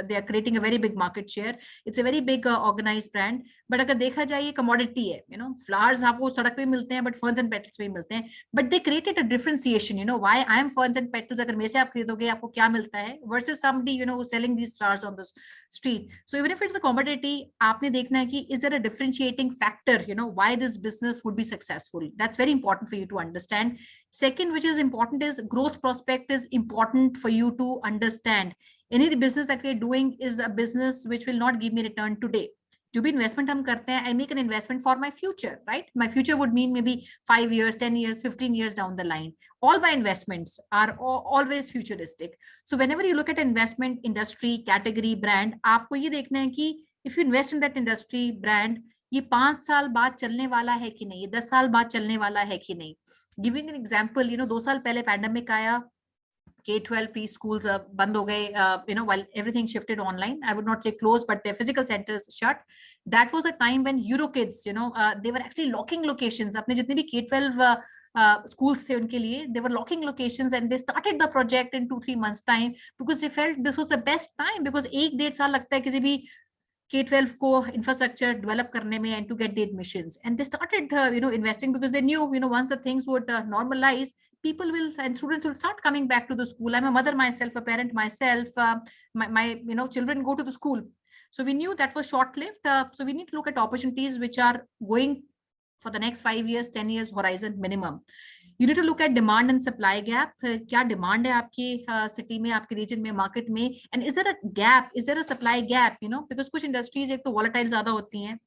S2: they are creating a very big market share. It's a very big organized brand. But अगर देखा जाए ये commodity है, flowers आपको सड़क पे मिलते हैं, but ferns and petals पे मिलते हैं. But they created a differentiation, why I am ferns and petals, अगर मेरे से आप खरीदोगे आपको क्या मिलता है, versus somebody, who's selling these flowers on the street. So even if it's a commodity, आपने देखना है कि is there a differentiating factor, why this business would be successful. That's very important for you to understand. Second, which is important, is growth prospect is important for you to understand. Any business that we're doing is a business which will not give me return today. जो भी investment हम करते हैं, I make an investment for my future, right? My future would mean maybe 5 years, 10 years, 15 years down the line. All my investments are always futuristic. So whenever you look at investment, industry, category, brand, आपको ये देखना है कि if you invest in that industry, brand, ये 5 साल बाद चलने वाला है कि नहीं, 10 साल बाद चलने वाला है कि नहीं. Giving an example, 2 साल पहले pandemic आया, K-12 preschools बंद हो गए, while everything shifted online. I would not say closed, but their physical centers shut. That was a time when Euro kids, they were actually locking locations. अपने जितने भी K-12 schools थे उनके लिए, they were locking locations, and they started the project in 2-3 months time because they felt this was the best time, because 1-1.5 साल लगता है किसी भी K-12 को infrastructure develop करने में and to get the admissions. And they started, investing because they knew, once the things would normalize, people will and students will start coming back to the school. I'm a mother myself, a parent myself. My children go to the school. So we knew that was short-lived. So we need to look at opportunities which are going for the next 5 years, 10 years horizon minimum. You need to look at demand and supply gap. क्या demand है आपकी city में, आपके region में, market में, and is there a gap? Is there a supply gap? Because कुछ industries एक तो volatile ज़्यादा होती हैं.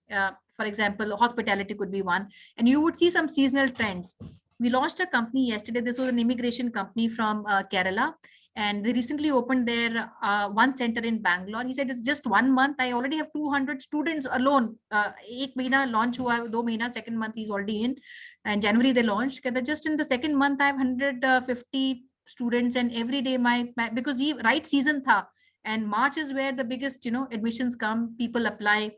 S2: For example, hospitality could be one, and you would see some seasonal trends. We launched a company yesterday. This was an immigration company from Kerala, and they recently opened their one center in Bangalore. He said it's just 1 month. I already have 200 students alone. 1 महीना launch हुआ, 2 महीना, second month he's already in. And January they launched. Just in the second month I have 150 students, and every day because the right season tha, and March is where the biggest admissions come. People apply,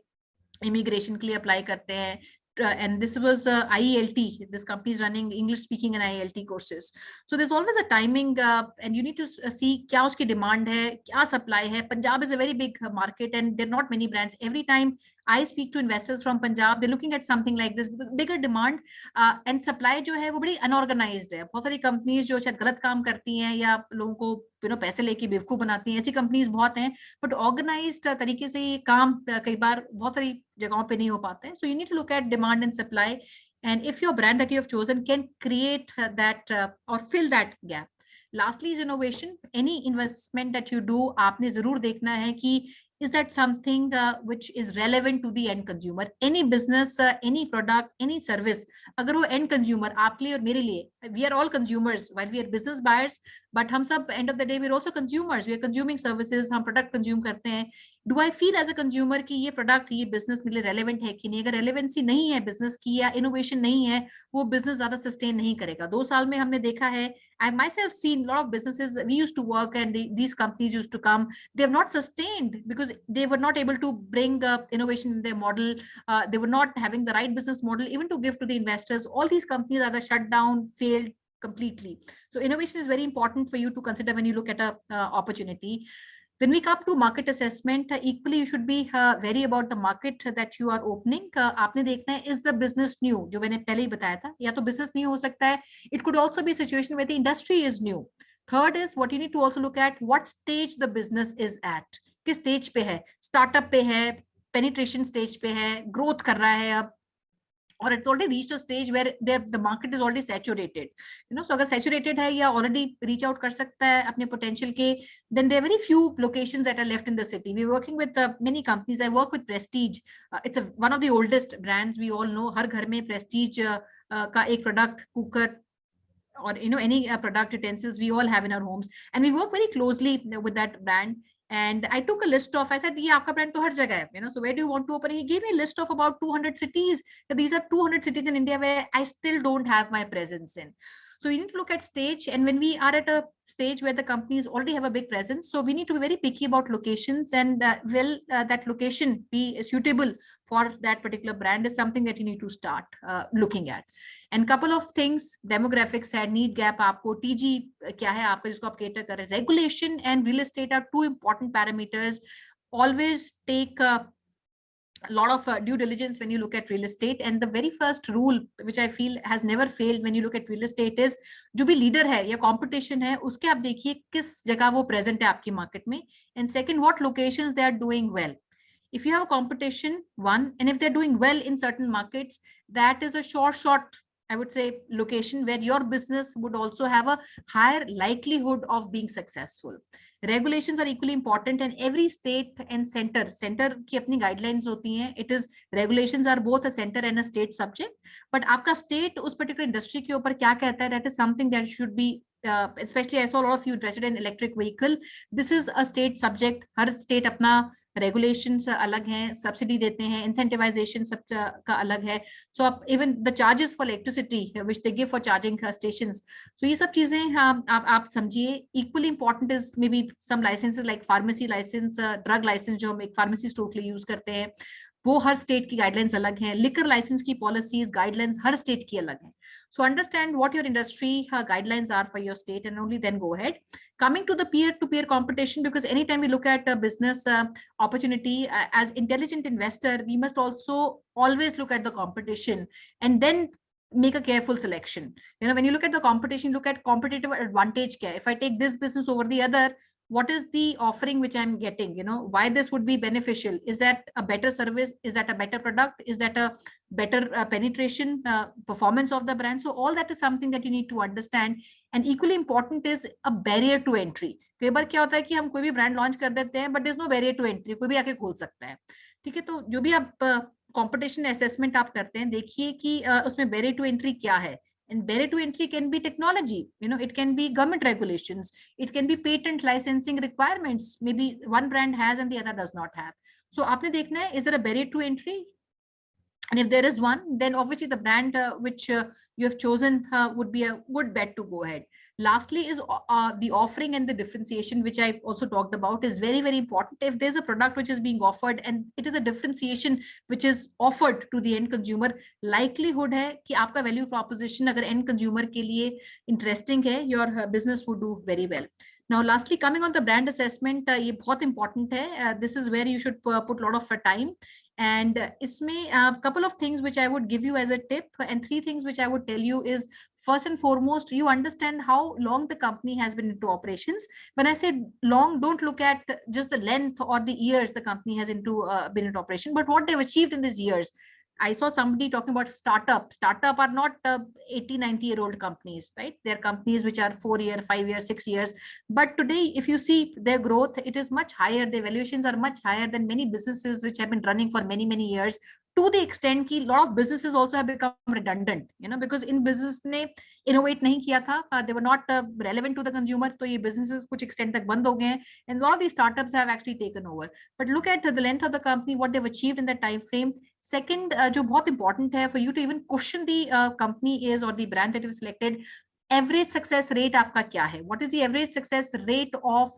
S2: immigration के लिए apply करते हैं. And this was IELT. This company is running English speaking and IELT courses. So there's always a timing, and you need to see क्या उसकी demand है, क्या supply है. Punjab is a very big market, and there are not many brands. Every time I speak to investors from Punjab, they're looking at something like this, bigger demand, and supply जो है वो बड़ी unorganized है. बहुत सारी companies जो शायद गलत काम करती हैं या लोगों को पैसे लेके बेवकूफ बनाती हैं, ऐसी companies बहुत हैं, but organized तरीके से ये काम कई बार बहुत सारी जगहों पे नहीं हो पाता है. So you need to look at demand and supply, and if your brand that you have chosen can create that or fill that gap. Lastly is innovation. Any investment that you do, आपने जरूर देखना है कि is that something which is relevant to the end consumer. Any business, any product, any service, अगर वो end consumer आपके लिए और मेरे लिए, we are all consumers while we are business buyers, but हम सब end of the day we are also consumers. We are consuming services, हम product consume करते हैं. Do I feel as a consumer कि ये product, ये business मेरे लिए relevant है कि नहीं? अगर relevancy नहीं है business की या innovation नहीं है, वो business ज़्यादा sustain नहीं करेगा. 2 साल में हमने देखा है, I myself seen a lot of businesses we used to work and these companies used to come. They have not sustained because they were not able to bring innovation in their model. They were not having the right business model even to give to the investors. All these companies are shut down, failed completely. So innovation is very important for you to consider when you look at a opportunity. When we come to market assessment, equally you should be wary about the market that you are opening. आपने देखना है, is the business new? जो मैंने पहले ही बताया था, या तो business new हो सकता है. It could also be a situation where the industry is new. Third is what you need to also look at, what stage the business is at. किस stage पे है? Startup पे है, penetration stage पे है, growth कर रहा है अब, or it's already reached a stage where the market is already saturated. So अगर saturated है या already reach out कर सकता है अपने potential के, then there are very few locations that are left in the city. We're working with many companies. I work with Prestige. It's one of the oldest brands. We all know हर घर में Prestige का एक product, cooker, or any product utensils we all have in our homes, and we work very closely with that brand. And I took a list of, I said, ये आपका brand तो हर जगह है, so where do you want to open? He gave me a list of about 200 cities. These are 200 cities in India where I still don't have my presence in. So you need to look at stage, and when we are at a stage where the companies already have a big presence, so we need to be very picky about locations, and will that location be suitable for that particular brand is something that you need to start looking at. And couple of things, demographics है, need gap आपको, TG क्या है आपका जिसको आप cater कर रहे हैं, regulation and real estate are two important parameters. Always take a lot of due diligence when you look at real estate. And the very first rule which I feel has never failed when you look at real estate is जो भी leader है या competition है उसके आप देखिए किस जगह वो प्रेजेंट है आपकी मार्केट में. And second, what locations they are doing well. If you have a competition, one, and if they're doing well in certain markets, that is a short, I would say, location where your business would also have a higher likelihood of being successful. Regulations are equally important, and every state and center की अपनी guidelines होती हैं. It is, regulations are both a center and a state subject, but आपका state उस particular industry के ऊपर क्या कहता है, that is something that should be especially I saw a lot of you interested in electric vehicle. This is a state subject. Her state अपना regulations अलग हैं, subsidy देते हैं, incentivization सब का अलग है. So even the charges for electricity which they give for charging stations. So ये सब चीजें आप समझिए. Equally important is maybe some licenses like pharmacy license, drug license जो हम एक pharmacy store के लिए use करते हैं, वो हर स्टेट की गाइडलाइंस अलग हैं. लिकर लाइसेंस की पॉलिसीज गाइडलाइंस हर स्टेट की अलग हैं. So understand what your industry guidelines are for your state and only then go ahead. Coming to the peer-to-peer competition, because anytime we look at a business opportunity as intelligent investor, we must also always look at the competition and then make a careful selection. You know, when you look at the competition, look at competitive advantage. If I take this business over the other, what is the offering which I'm getting? You know, why this would be beneficial? Is that a better service? Is that a better product? Is that a better penetration performance of the brand? So all that is something that you need to understand. And equally important is a barrier to entry. कई बार क्या होता है कि हम कोई भी brand launch कर देते हैं, but there's no barrier to entry. कोई भी आके खोल सकता है. ठीक है, तो जो भी आप कंपटीशन असेसमेंट आप करते हैं, देखिए कि उसमें barrier to entry क्या है. And barrier to entry can be technology, you know, it can be government regulations, it can be patent licensing requirements, maybe one brand has and the other does not have. So आपने देखना है, is there a barrier to entry? And if there is one, then obviously the brand which you have chosen would be a good bet to go ahead. Lastly is the offering and the differentiation, which I also talked about, is very, very important. If there's a product which is being offered and it is a differentiation which is offered to the end consumer, likelihood है कि आपका value proposition अगर end consumer के लिए interesting है, your business would do very well. Now, lastly, coming on the brand assessment, ये बहुत important है. This is where you should put a lot of time. And इसमें couple of things which I would give you as a tip, and 3 things which I would tell you is, first and foremost, you understand how long the company has been into operations. When I say long, don't look at just the length or the years the company has been into operation, but what they've achieved in these years. I saw somebody talking about startup. Startup are not 80, 90-year-old companies, right? They're companies which are 4 years, 5 years, 6 years. But today, if you see their growth, it is much higher. The valuations are much higher than many businesses which have been running for many, many years. To the extent that a lot of businesses also have become redundant, you know, because in business ने innovate नहीं किया था, they were not relevant to the consumer, तो ये businesses कुछ extent तक बंद हो गए हैं, and a lot of these startups have actually taken over. But look at the length of the company, what they've achieved in that time frame. Second, जो बहुत important है for you to even question the company is, or the brand that you've selected, average success rate आपका क्या है? What is the average success rate of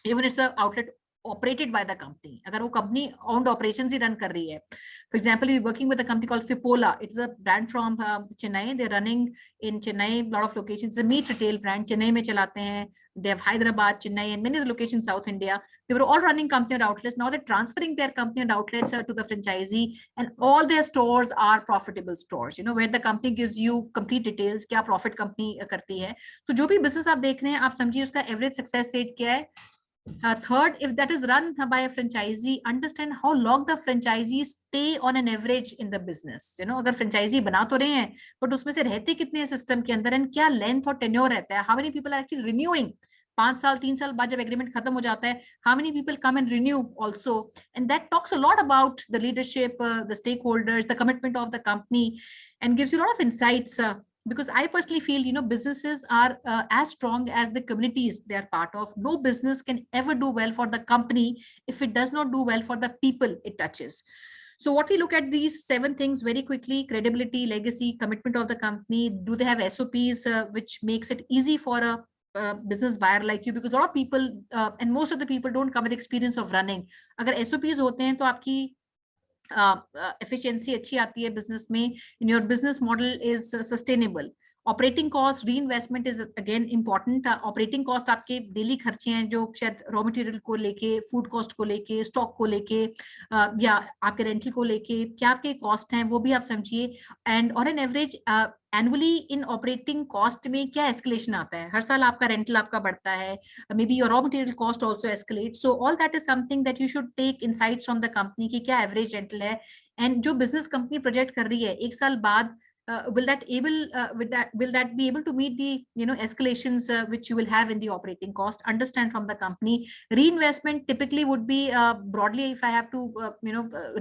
S2: even it's a outlet operated by the company? अगर वो company owned operations ही run कर रही है. For example, we're working with a company called Fipola. It's a brand from Chennai. They're running in Chennai, a lot of locations. It's a meat retail brand. Chennai में चलाते हैं. They have Hyderabad, Chennai, and many other locations in South India. They were all running company outlets. Now they're transferring their company and outlets to the franchisee, and all their stores are profitable stores. You know, where the company gives you complete details, क्या profit company करती है. So जो भी business आप देख रहे हैं, आप समझिए उसका average success rate क्या है. Third, if that is run by a franchisee, understand how long the franchisees stay on an average in the business. You know, अगर franchisee बना तो रहे हैं, but उसमें से रहते कितने हैं system के अंदर, and क्या length और tenure रहता है, how many people are actually renewing. 5 साल 3 साल बाद जब agreement खत्म हो जाता है, how many people come and renew also, and that talks a lot about the leadership, the stakeholders, the commitment of the company, and gives you a lot of insights. Because I personally feel, you know, businesses are as strong as the communities they are part of. No business can ever do well for the company if it does not do well for the people it touches. So what we look at these 7 things very quickly: credibility, legacy, commitment of the company. Do they have SOPs which makes it easy for a business buyer like you? Because a lot of people and most of the people don't come with experience of running. अगर SOPs होते हैं तो आपकी efficiency अच्छी आती है business में, and your business model is sustainable. Operating cost re investment is again important. Operating cost आपके डेली खर्चे हैं जो शायद रॉ मटेरियल को लेके, फूड कॉस्ट को लेके, स्टॉक को लेके, या आपके रेंटल को लेके क्या आपके कॉस्ट हैं वो भी आप समझिए. And on an average annually in operating cost में क्या एस्केलेशन आता है, हर साल आपका रेंटल आपका बढ़ता है, maybe your raw material cost also escalate. So all that is something that you should take insights from the company की क्या एवरेज रेंटल है. एंड जो बिजनेस कंपनी प्रोजेक्ट कर रही है एक साल बाद, will that be able to meet the escalations which you will have in the operating cost. Understand from the company. Reinvestment typically would be broadly, if I have to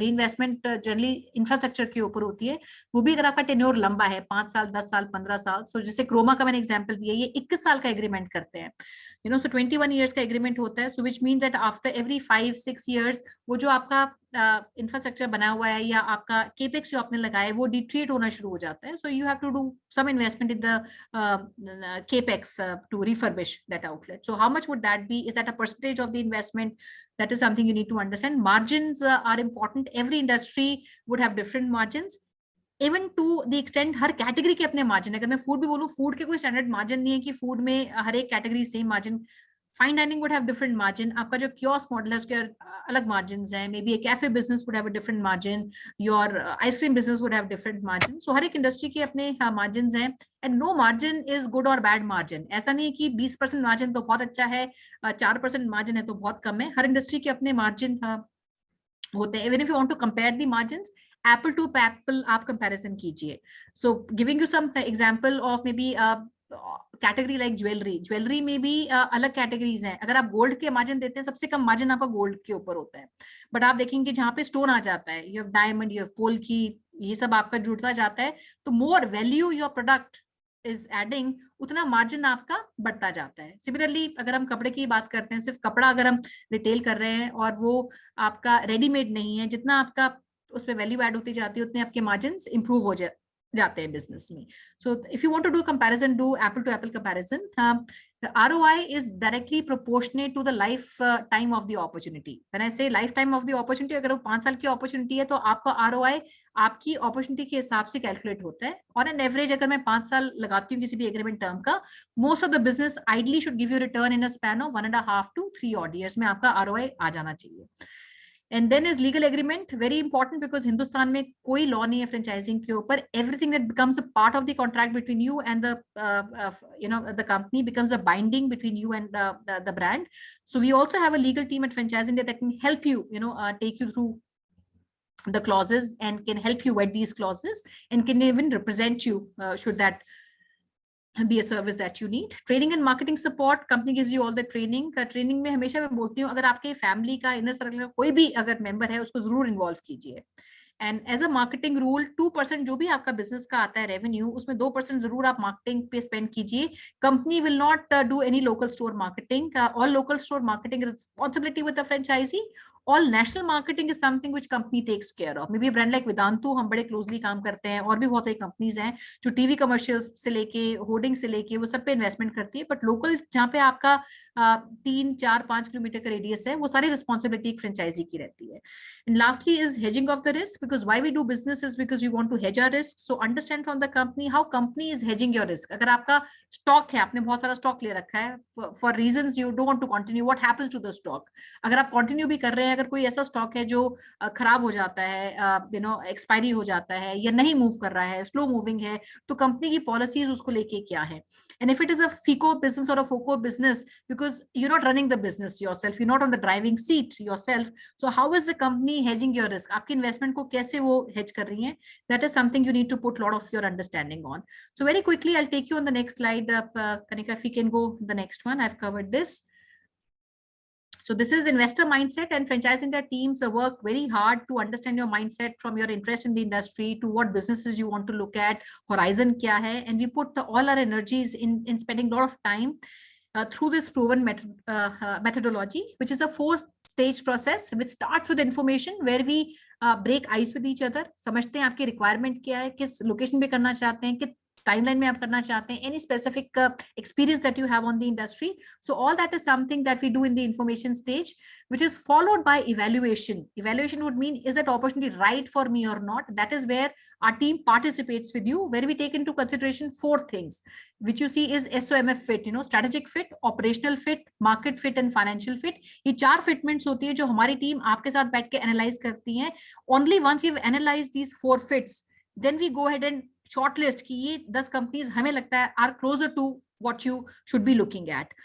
S2: reinvestment generally infrastructure के ऊपर होती है. वो भी अगर आपका tenure लंबा है 5 साल 10 साल 15 साल, so जैसे क्रोमा का मैंने एग्जांपल दिया, ये 21 साल का एग्रीमेंट करते हैं, so 21 years का एग्रीमेंट होता है. so which means that after every 5-6 years वो जो आपका इंफ्रास्ट्रक्चर बना हुआ है या आपका केपेक्स जो आपने लगाया है वो डिट्रिएट होना शुरू हो जाता है. So you have to do some investment in the capex to refurbish that outlet. So how much would that be? Is that a percentage of the investment? That is something you need to understand. Margins are important. Every industry would have different margins. Even to the extent हर category के अपने margin. अगर मैं food भी बोलूं, food के कोई standard margin नहीं है कि फूड में हर एक category same margin. Fine dining would have different margin. आपका जो कियोस्क मॉडल है उसके अलग मार्जिन हैं. Maybe a cafe business would have a different margin. Your ice cream business would have different margin. So हर एक इंडस्ट्री के अपने मार्जिन हैं. And no margin is good और बैड मार्जिन. ऐसा नहीं कि 20% मार्जिन तो बहुत अच्छा है, 4% मार्जिन है तो बहुत कम है. हर इंडस्ट्री के अपने मार्जिन होते हैं. Even if you want to compare the margins, apple to apple आप कंपैरिजन कीजिए. So giving you some example of maybe category like jewellery में भी अलग कैटेगरीज हैं. अगर आप गोल्ड के मार्जिन देते हैं, सबसे कम मार्जिन आपका गोल्ड के ऊपर होता है. बट आप देखेंगे जहां पे स्टोन आ जाता है, you have diamond, you have polki, ये सब आपका जुड़ता जाता है, तो more value your product is adding, उतना मार्जिन आपका बढ़ता जाता है. सिमिलरली अगर हम कपड़े की बात करते हैं, सिर्फ कपड़ा अगर हम रिटेल कर रहे हैं और वो आपका रेडीमेड नहीं है, जितना आपका उसमें वैल्यू ऐड होती जाती है उतने आपके मार्जिन इंप्रूव हो जाते हैं बिजनेस में. So if you want to do comparison, do apple to apple comparison. ROI is directly proportionate to the lifetime of the opportunity. When I say lifetime of the opportunity, अगर वो 5 साल की opportunity है तो आपका ROI आपकी opportunity के हिसाब से calculate होता है. On an average अगर मैं 5 साल लगाती हूँ किसी भी agreement term का, most of the business ideally should give you return in a span of 1.5 to 3 odd years में आपका ROI आ जाना चाहिए. And then is legal agreement, very important because Hindustan में कोई लॉ नहीं है फ्रेंचाइजिंग के ऊपर. Everything that becomes a part of the contract between you and the company becomes a binding between you and the brand. So we also have a legal team at franchising that can help you, take you through the clauses and can help you vet these clauses and can even represent you should that be a service that you need. Training and marketing support, company gives you all the training. Training में हमेशा मैं बोलती हूँ, अगर आपके family का, inner circle का कोई भी अगर मेंबर है, उसको जरूर इन्वॉल्व कीजिए. And as a marketing rule, 2% जो भी आपका बिजनेस का आता है रेवेन्यू, उसमें 2% जरूर आप मार्केटिंग पे स्पेंड कीजिए. Company will not do any local store marketing. All local store marketing responsibility with the franchisee. All national marketing is something which company takes care of. Maybe brand like Vedantu हम बड़े closely काम करते हैं, और भी बहुत सारी companies हैं जो टीवी कमर्शियल्स से लेके होर्डिंग से लेके वो सब पे इन्वेस्टमेंट करती है. बट लोकल जहाँ पे आपका 3-4-5 किलोमीटर का रेडियस है, वो सारी रिस्पॉन्सिबिलिटी एक फ्रेंचाइजी की रहती है. And lastly is hedging of the risk, because why we do business is because we want to hedge our risk. So understand from the company how company is hedging your risk. अगर आपका stock है, आपने बहुत सारा stock ले रखा है, for reasons you don't want to continue, what happens to the stock? अगर आप कंटिन्यू भी कर रहे हैं, अगर कोई ऐसा स्टॉक है जो खराब हो जाता है, एक्सपायरी हो जाता है या नहीं मूव कर रहा है, स्लो मूविंग है, तो कंपनी की पॉलिसीज उसको लेके क्या है. And if it is a FICO business or a FOCO business, because you're not running the business yourself, you're not on the driving seat yourself, so how is the company hedging your risk? आपकी investment को कैसे वो hedge कर रही हैं? That is something you need to put a lot of your understanding on. So very quickly, I'll take you on the next slide. Kanika, if we can go the next one, I've covered this. So this is investor mindset, and franchising their teams work very hard to understand your mindset from your interest in the industry to what businesses you want to look at, horizon kya hai, and we put all our energies in spending a lot of time through this proven methodology, which is a 4-stage process, which starts with information where we break ice with each other, समझते हैं आपकी requirement क्या है, किस location पे करना चाहते हैं, timeline में आप करना चाहते हैं, any specific experience that you have on the industry. So all that is something that we do in the information stage, which is followed by evaluation. Evaluation would mean, is that opportunity right for me or not? That is where our team participates with you, where we take into consideration 4 things, which you see is SOMF fit, strategic fit, operational fit, market fit and financial fit. ये 4 fitments होती है जो हमारी team आपके साथ बैठ के analyse करती है. Only once we've analyzed these 4 fits, then we go ahead and shortlist कि ये 10 companies हमें लगता है are closer to what you should be looking at.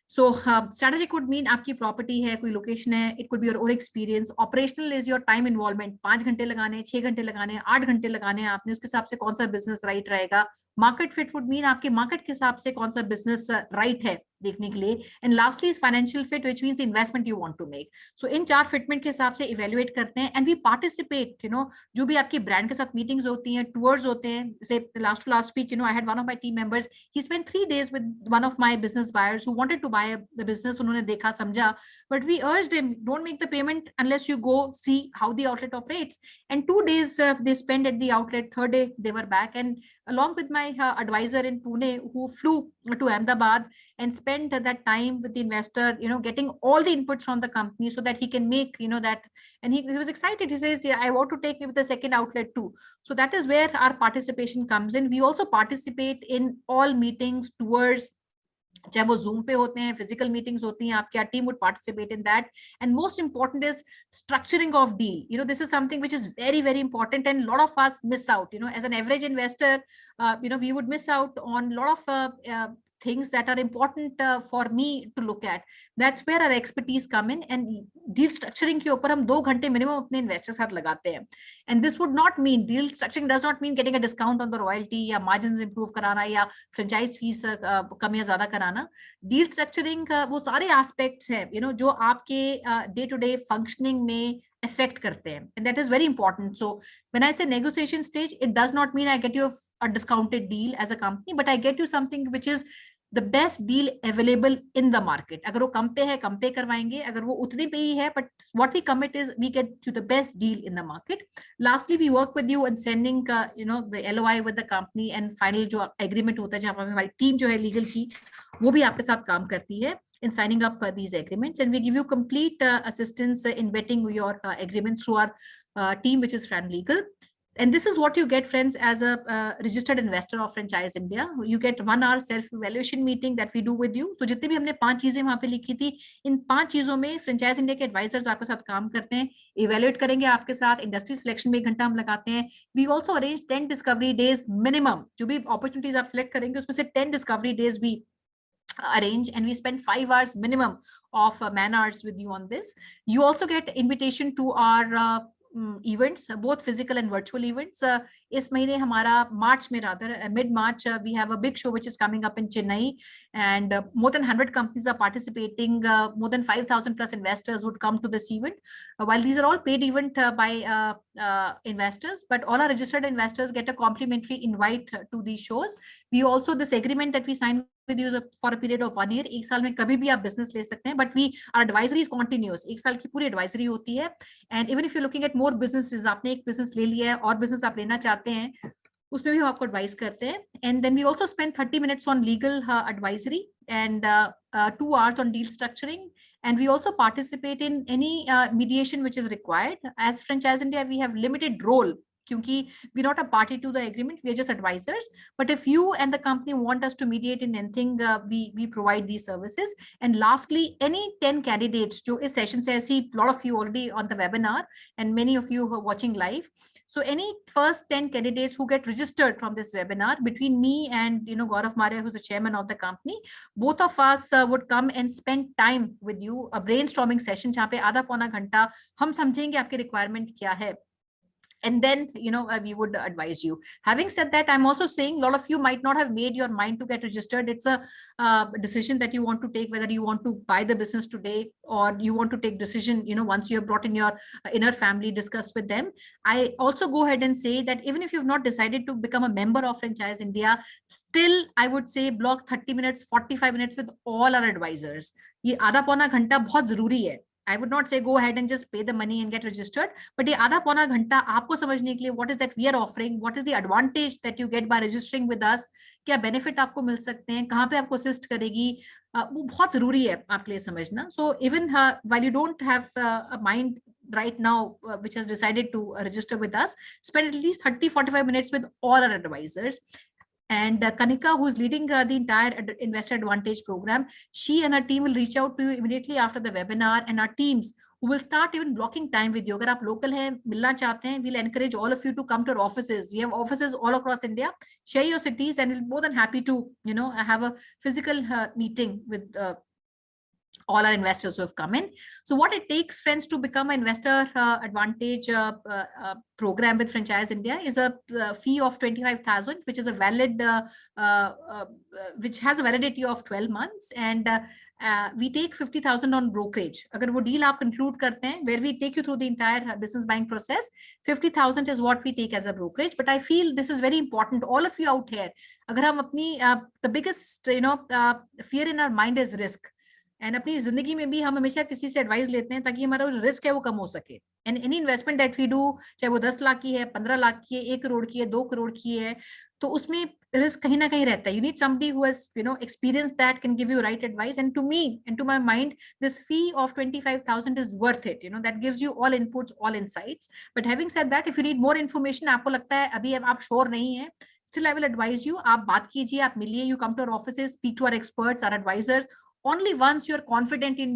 S2: So strategic would mean आपकी प्रॉपर्टी है, कोई लोकेशन है, it could be your own experience. Operational is your time involvement, 5 घंटे लगाने, 6 घंटे लगाने, 8 घंटे लगाने आपने, उसके हिसाब से कौन सा बिजनेस राइट रहेगा. मार्केट फिट वुड मीन आपके मार्केट के हिसाब से कौन सा बिजनेस राइट है देखने के लिए. And lastly is financial fit, which means investment you want to make. So in 4 fitment के हिसाब से इवैल्यूएट करते हैं एंड वी पार्टिसिपेट. जो भी आपकी ब्रांड के साथ मीटिंग्स होती हैं, टूर्स होते हैं. जैसे last week I had one of my team members, he spent 3 days with one of my business buyers who wanted to buy the business. उन्होंने देखा, समझा, but we urged him, don't make the payment unless you go see how the outlet operates. And 2 days they spent at the outlet. Third day they were back, and along with my advisor in Pune, who flew to Ahmedabad and spent that time with the investor, getting all the inputs from the company so that he can make, that. And he was excited. He says, yeah, I want to take me with the second outlet too. So that is where our participation comes in. We also participate in all meetings, tours, चाहे वो Zoom पे होते हैं, physical meetings होती हैं आपकी, our team would participate in that. And most important is structuring of deal. This is something which is very, very important, and a lot of us miss out. As an average investor, we would miss out on a lot of things that are important for me to look at. That's where our expertise come in, and deal structuring के ऊपर हम 2 घंटे minimum अपने investor साथ लगाते हैं. And this would not mean, deal structuring does not mean getting a discount on the royalty या margins improve कराना या franchise fees कम या ज्यादा कराना. Deal structuring वो सारे aspects हैं, जो आपके day to day functioning में affect करते हैं, and that is very important. So when I say negotiation stage, it does not mean I get you a discounted deal as a company, but I get you something which is the best deal available in the market. अगर वो कम पे है, कम पे करवाएंगे. अगर वो उतने पे ही है, but what we commit is we get you the best deal in the market. Lastly, we work with you in sending the LOI with the company, and final जो agreement होता है जहाँ पर हमारी टीम जो है legal की, वो भी आपके साथ काम करती है in signing up these agreements, and we give you complete assistance in vetting your agreements through our team, which is Fran Legal. And this is what you get, friends, as a registered investor of Franchise India. You get 1 hour self-evaluation meeting that we do with you. So जितनी भी हमने 5 चीजें वहां पे लिखी थी, इन 5 चीजों में Franchise India के advisors आपके साथ काम करते हैं, evaluate करेंगे आपके साथ. Industry selection में 1 घंटा हम लगाते हैं. We also arrange 10 discovery days minimum. जो भी opportunities आप select करेंगे, उसमें से 10 discovery days we arrange, and we spend 5 hours minimum of man hours with you on this. You also get invitation to our events, both physical and virtual events. इस महीने हमारा March में, rather mid-March, we have a big show which is coming up in Chennai, and more than 100 companies are participating. More than 5,000 plus investors would come to this event. While these are all paid event by investors, but all our registered investors get a complimentary invite to these shows. We also, this agreement that we sign with you for a period of 1 year. 1 साल में कभी भी आप business ले सकते हैं, but our advisory is continuous. 1 साल की पूरी advisory होती है. And even if you're looking at more businesses, आपने एक business ले लिया है और business आप लेना चाहते हैं, उसमें भी हम आपको advise करते हैं. And then we also spend 30 minutes on legal advisory and 2 hours on deal structuring. And we also participate in any mediation which is required. As Franchise India, we have limited role, क्योंकि we're not a party to the agreement, we are just advisors. But if you and the company want us to mediate in anything, we provide these services. And lastly, any 10 candidates जो इस session से, I see a lot of you already on the webinar and many of you who are watching live. So any first 10 candidates who get registered from this webinar, between me and Gaurav Maria, who's the chairman of the company, both of us would come and spend time with you, a brainstorming session जहाँ पे आधा पौना घंटा हम समझेंगे आपके requirement क्या है. And then, we would advise you. Having said that, I'm also saying a lot of you might not have made your mind to get registered. It's a decision that you want to take, whether you want to buy the business today or you want to take decision, once you have brought in your inner family, discuss with them. I also go ahead and say that even if you've not decided to become a member of Franchise India, still, I would say block 30 minutes, 45 minutes with all our advisors. ये आधा पौना घंटा बहुत जरूरी है. I would not say go ahead and just pay the money and get registered, but ये आधा पौना घंटा आपको समझने के लिए what is that we are offering, what is the advantage that you get by registering with us, क्या benefit आपको मिल सकते हैं, कहाँ पे आपको assist करेगी, वो बहुत जरूरी है आपके लिए समझना. So even while you don't have a mind right now which has decided to register with us, spend at least 30-45 minutes with all our advisors. And Kanika, who's leading the entire Investor Advantage program, she and her team will reach out to you immediately after the webinar, and our teams who will start even blocking time with you. Agar aap local hai, milna chahte hain, we'll encourage all of you to come to our offices. We have offices all across India. Share your cities, and we'll be more than happy to, have a physical meeting with all our investors who have come in. So what it takes, friends, to become an Investor Advantage program with Franchise India is a fee of 25,000, which is a valid, which has a validity of 12 months. And we take 50,000 on brokerage. Agar wo deal aap conclude karte hain, where we take you through the entire business buying process, 50,000 is what we take as a brokerage. But I feel this is very important. All of you out here, agar hum apni, the biggest, fear in our mind is risk. And अपनी जिंदगी में भी हम हमेशा किसी से advice लेते हैं ताकि हमारा जो रिस्क है वो कम हो सके. And any investment that we do, चाहे वो 10 लाख की है, 15 लाख की है, 1 करोड़ की है, 2 करोड़ की है, तो उसमें रिस्क कहीं ना कहीं रहता है. You need somebody who has experience that can give you right advice. And to me and to my mind this fee of 25,000 is worth it. That gives you all inputs, all insights. But having said that, if you need more information, आपको लगता है अभी आप sure नहीं है, still I will advise you, आप बात कीजिए, आप मिलिए, you come to our offices, speak to our experts, our advisors. Only once you're confident in,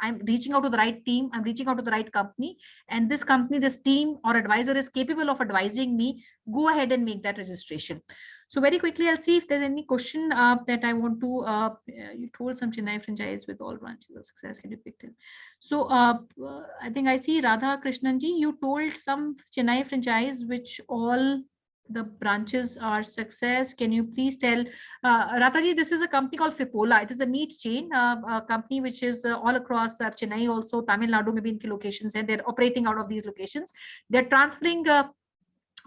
S2: I'm reaching out to the right team, I'm reaching out to the right company, and this company, this team or advisor is capable of advising me, go ahead and make that registration. So very quickly, I'll see if there's any question that I want to, you told some Chennai franchise with all branches of success, can you pick them? So I think I see Radha Krishnanji, you told some Chennai franchise which all the branches are success. Can you please tell, Rataji, this is a company called Fipola. It is a meat chain, a company which is all across Chennai, also Tamil Nadu, maybe in locations, and they're operating out of these locations. They're transferring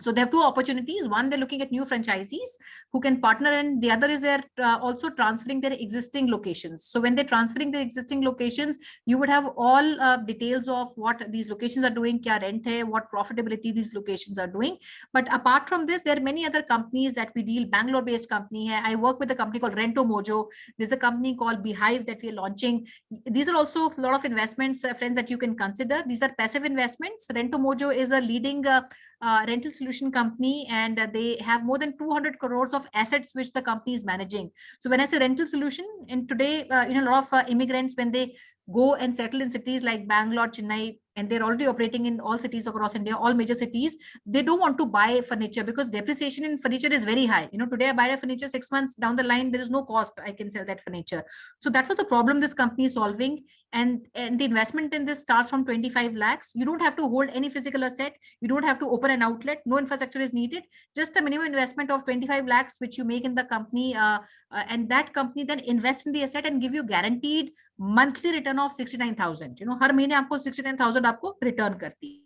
S2: so they have two opportunities. One, they're looking at new franchisees who can partner, and the other is they're also transferring their existing locations. So when they're transferring their existing locations, you would have all details of what these locations are doing, kya rent hai, what profitability these locations are doing. But apart from this, there are many other companies that we deal, Bangalore-based company hai. I work with a company called Rento Mojo. There's a company called Beehive that we are launching. These are also a lot of investments, friends, that you can consider. These are passive investments. Rento Mojo is a leading rental solution company, and they have more than 200 crores of assets which the company is managing. So when I say rental solution, and today, a lot of immigrants, when they go and settle in cities like Bangalore, Chennai, and they're already operating in all cities across India, all major cities, they don't want to buy furniture because depreciation in furniture is very high. Today I buy a furniture, 6 months down the line, there is no cost, I can sell that furniture. So that was the problem this company is solving. And the investment in this starts from 25 lakhs. You don't have to hold any physical asset. You don't have to open an outlet. No infrastructure is needed. Just a minimum investment of 25 lakhs, which you make in the company. And that company then invest in the asset and give you guaranteed monthly return of 69,000. हर महीने आपको 69,000 आपको return करती है.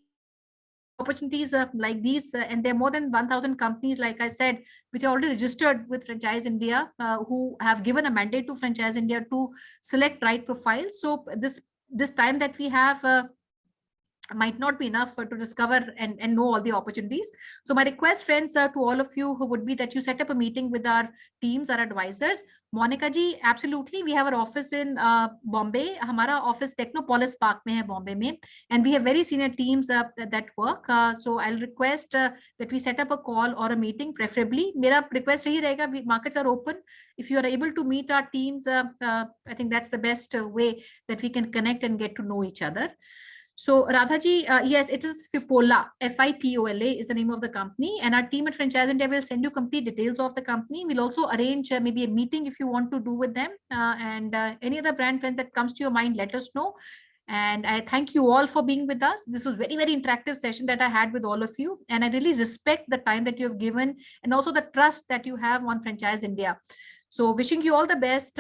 S2: Opportunities like these, and there are more than 1,000 companies, like I said, which are already registered with Franchise India, who have given a mandate to Franchise India to select right profiles. So this time that we have might not be enough to discover and know all the opportunities. So my request, friends, to all of you, who would be that you set up a meeting with our teams, our advisors. Monica ji, absolutely. We have our office in Bombay. Hamara office Technopolis Park mein hai, Bombay mein, and we have very senior teams that work. So I'll request that we set up a call or a meeting, preferably. Mera request yahi rahega, markets are open. If you are able to meet our teams, I think that's the best way that we can connect and get to know each other. So Radhaji, yes, it is Fipola, Fipola is the name of the company, and our team at Franchise India will send you complete details of the company. We'll also arrange maybe a meeting if you want to do with them, and any other brand friend that comes to your mind, let us know. And I thank you all for being with us. This was very, very interactive session that I had with all of you, and I really respect the time that you have given and also the trust that you have on Franchise India. So wishing you all the best.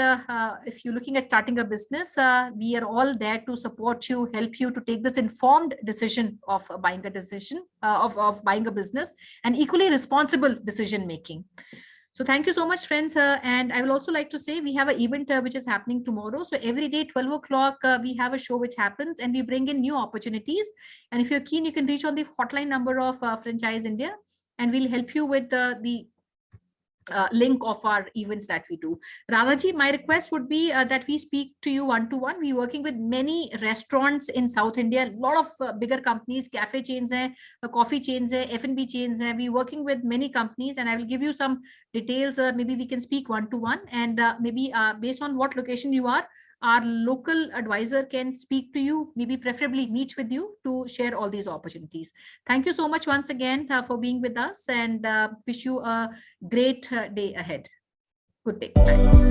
S2: If you're looking at starting a business, we are all there to support you, help you to take this informed decision of buying a decision, of buying a business, and equally responsible decision making. So thank you so much, friends. And I will also like to say we have an event which is happening tomorrow. So every day, 12 o'clock, we have a show which happens and we bring in new opportunities. And if you're keen, you can reach on the hotline number of Franchise India, and we'll help you with the link of our events that we do. Ravaji, my request would be that we speak to you one-to-one. We're working with many restaurants in South India, a lot of bigger companies, cafe chains, coffee chains, F&B chains. We're working with many companies, and I will give you some details. Maybe we can speak one-to-one, and maybe based on what location you are, our local advisor can speak to you, maybe preferably meet with you to share all these opportunities. Thank you so much once again for being with us, and wish you a great day ahead. Good day. Bye.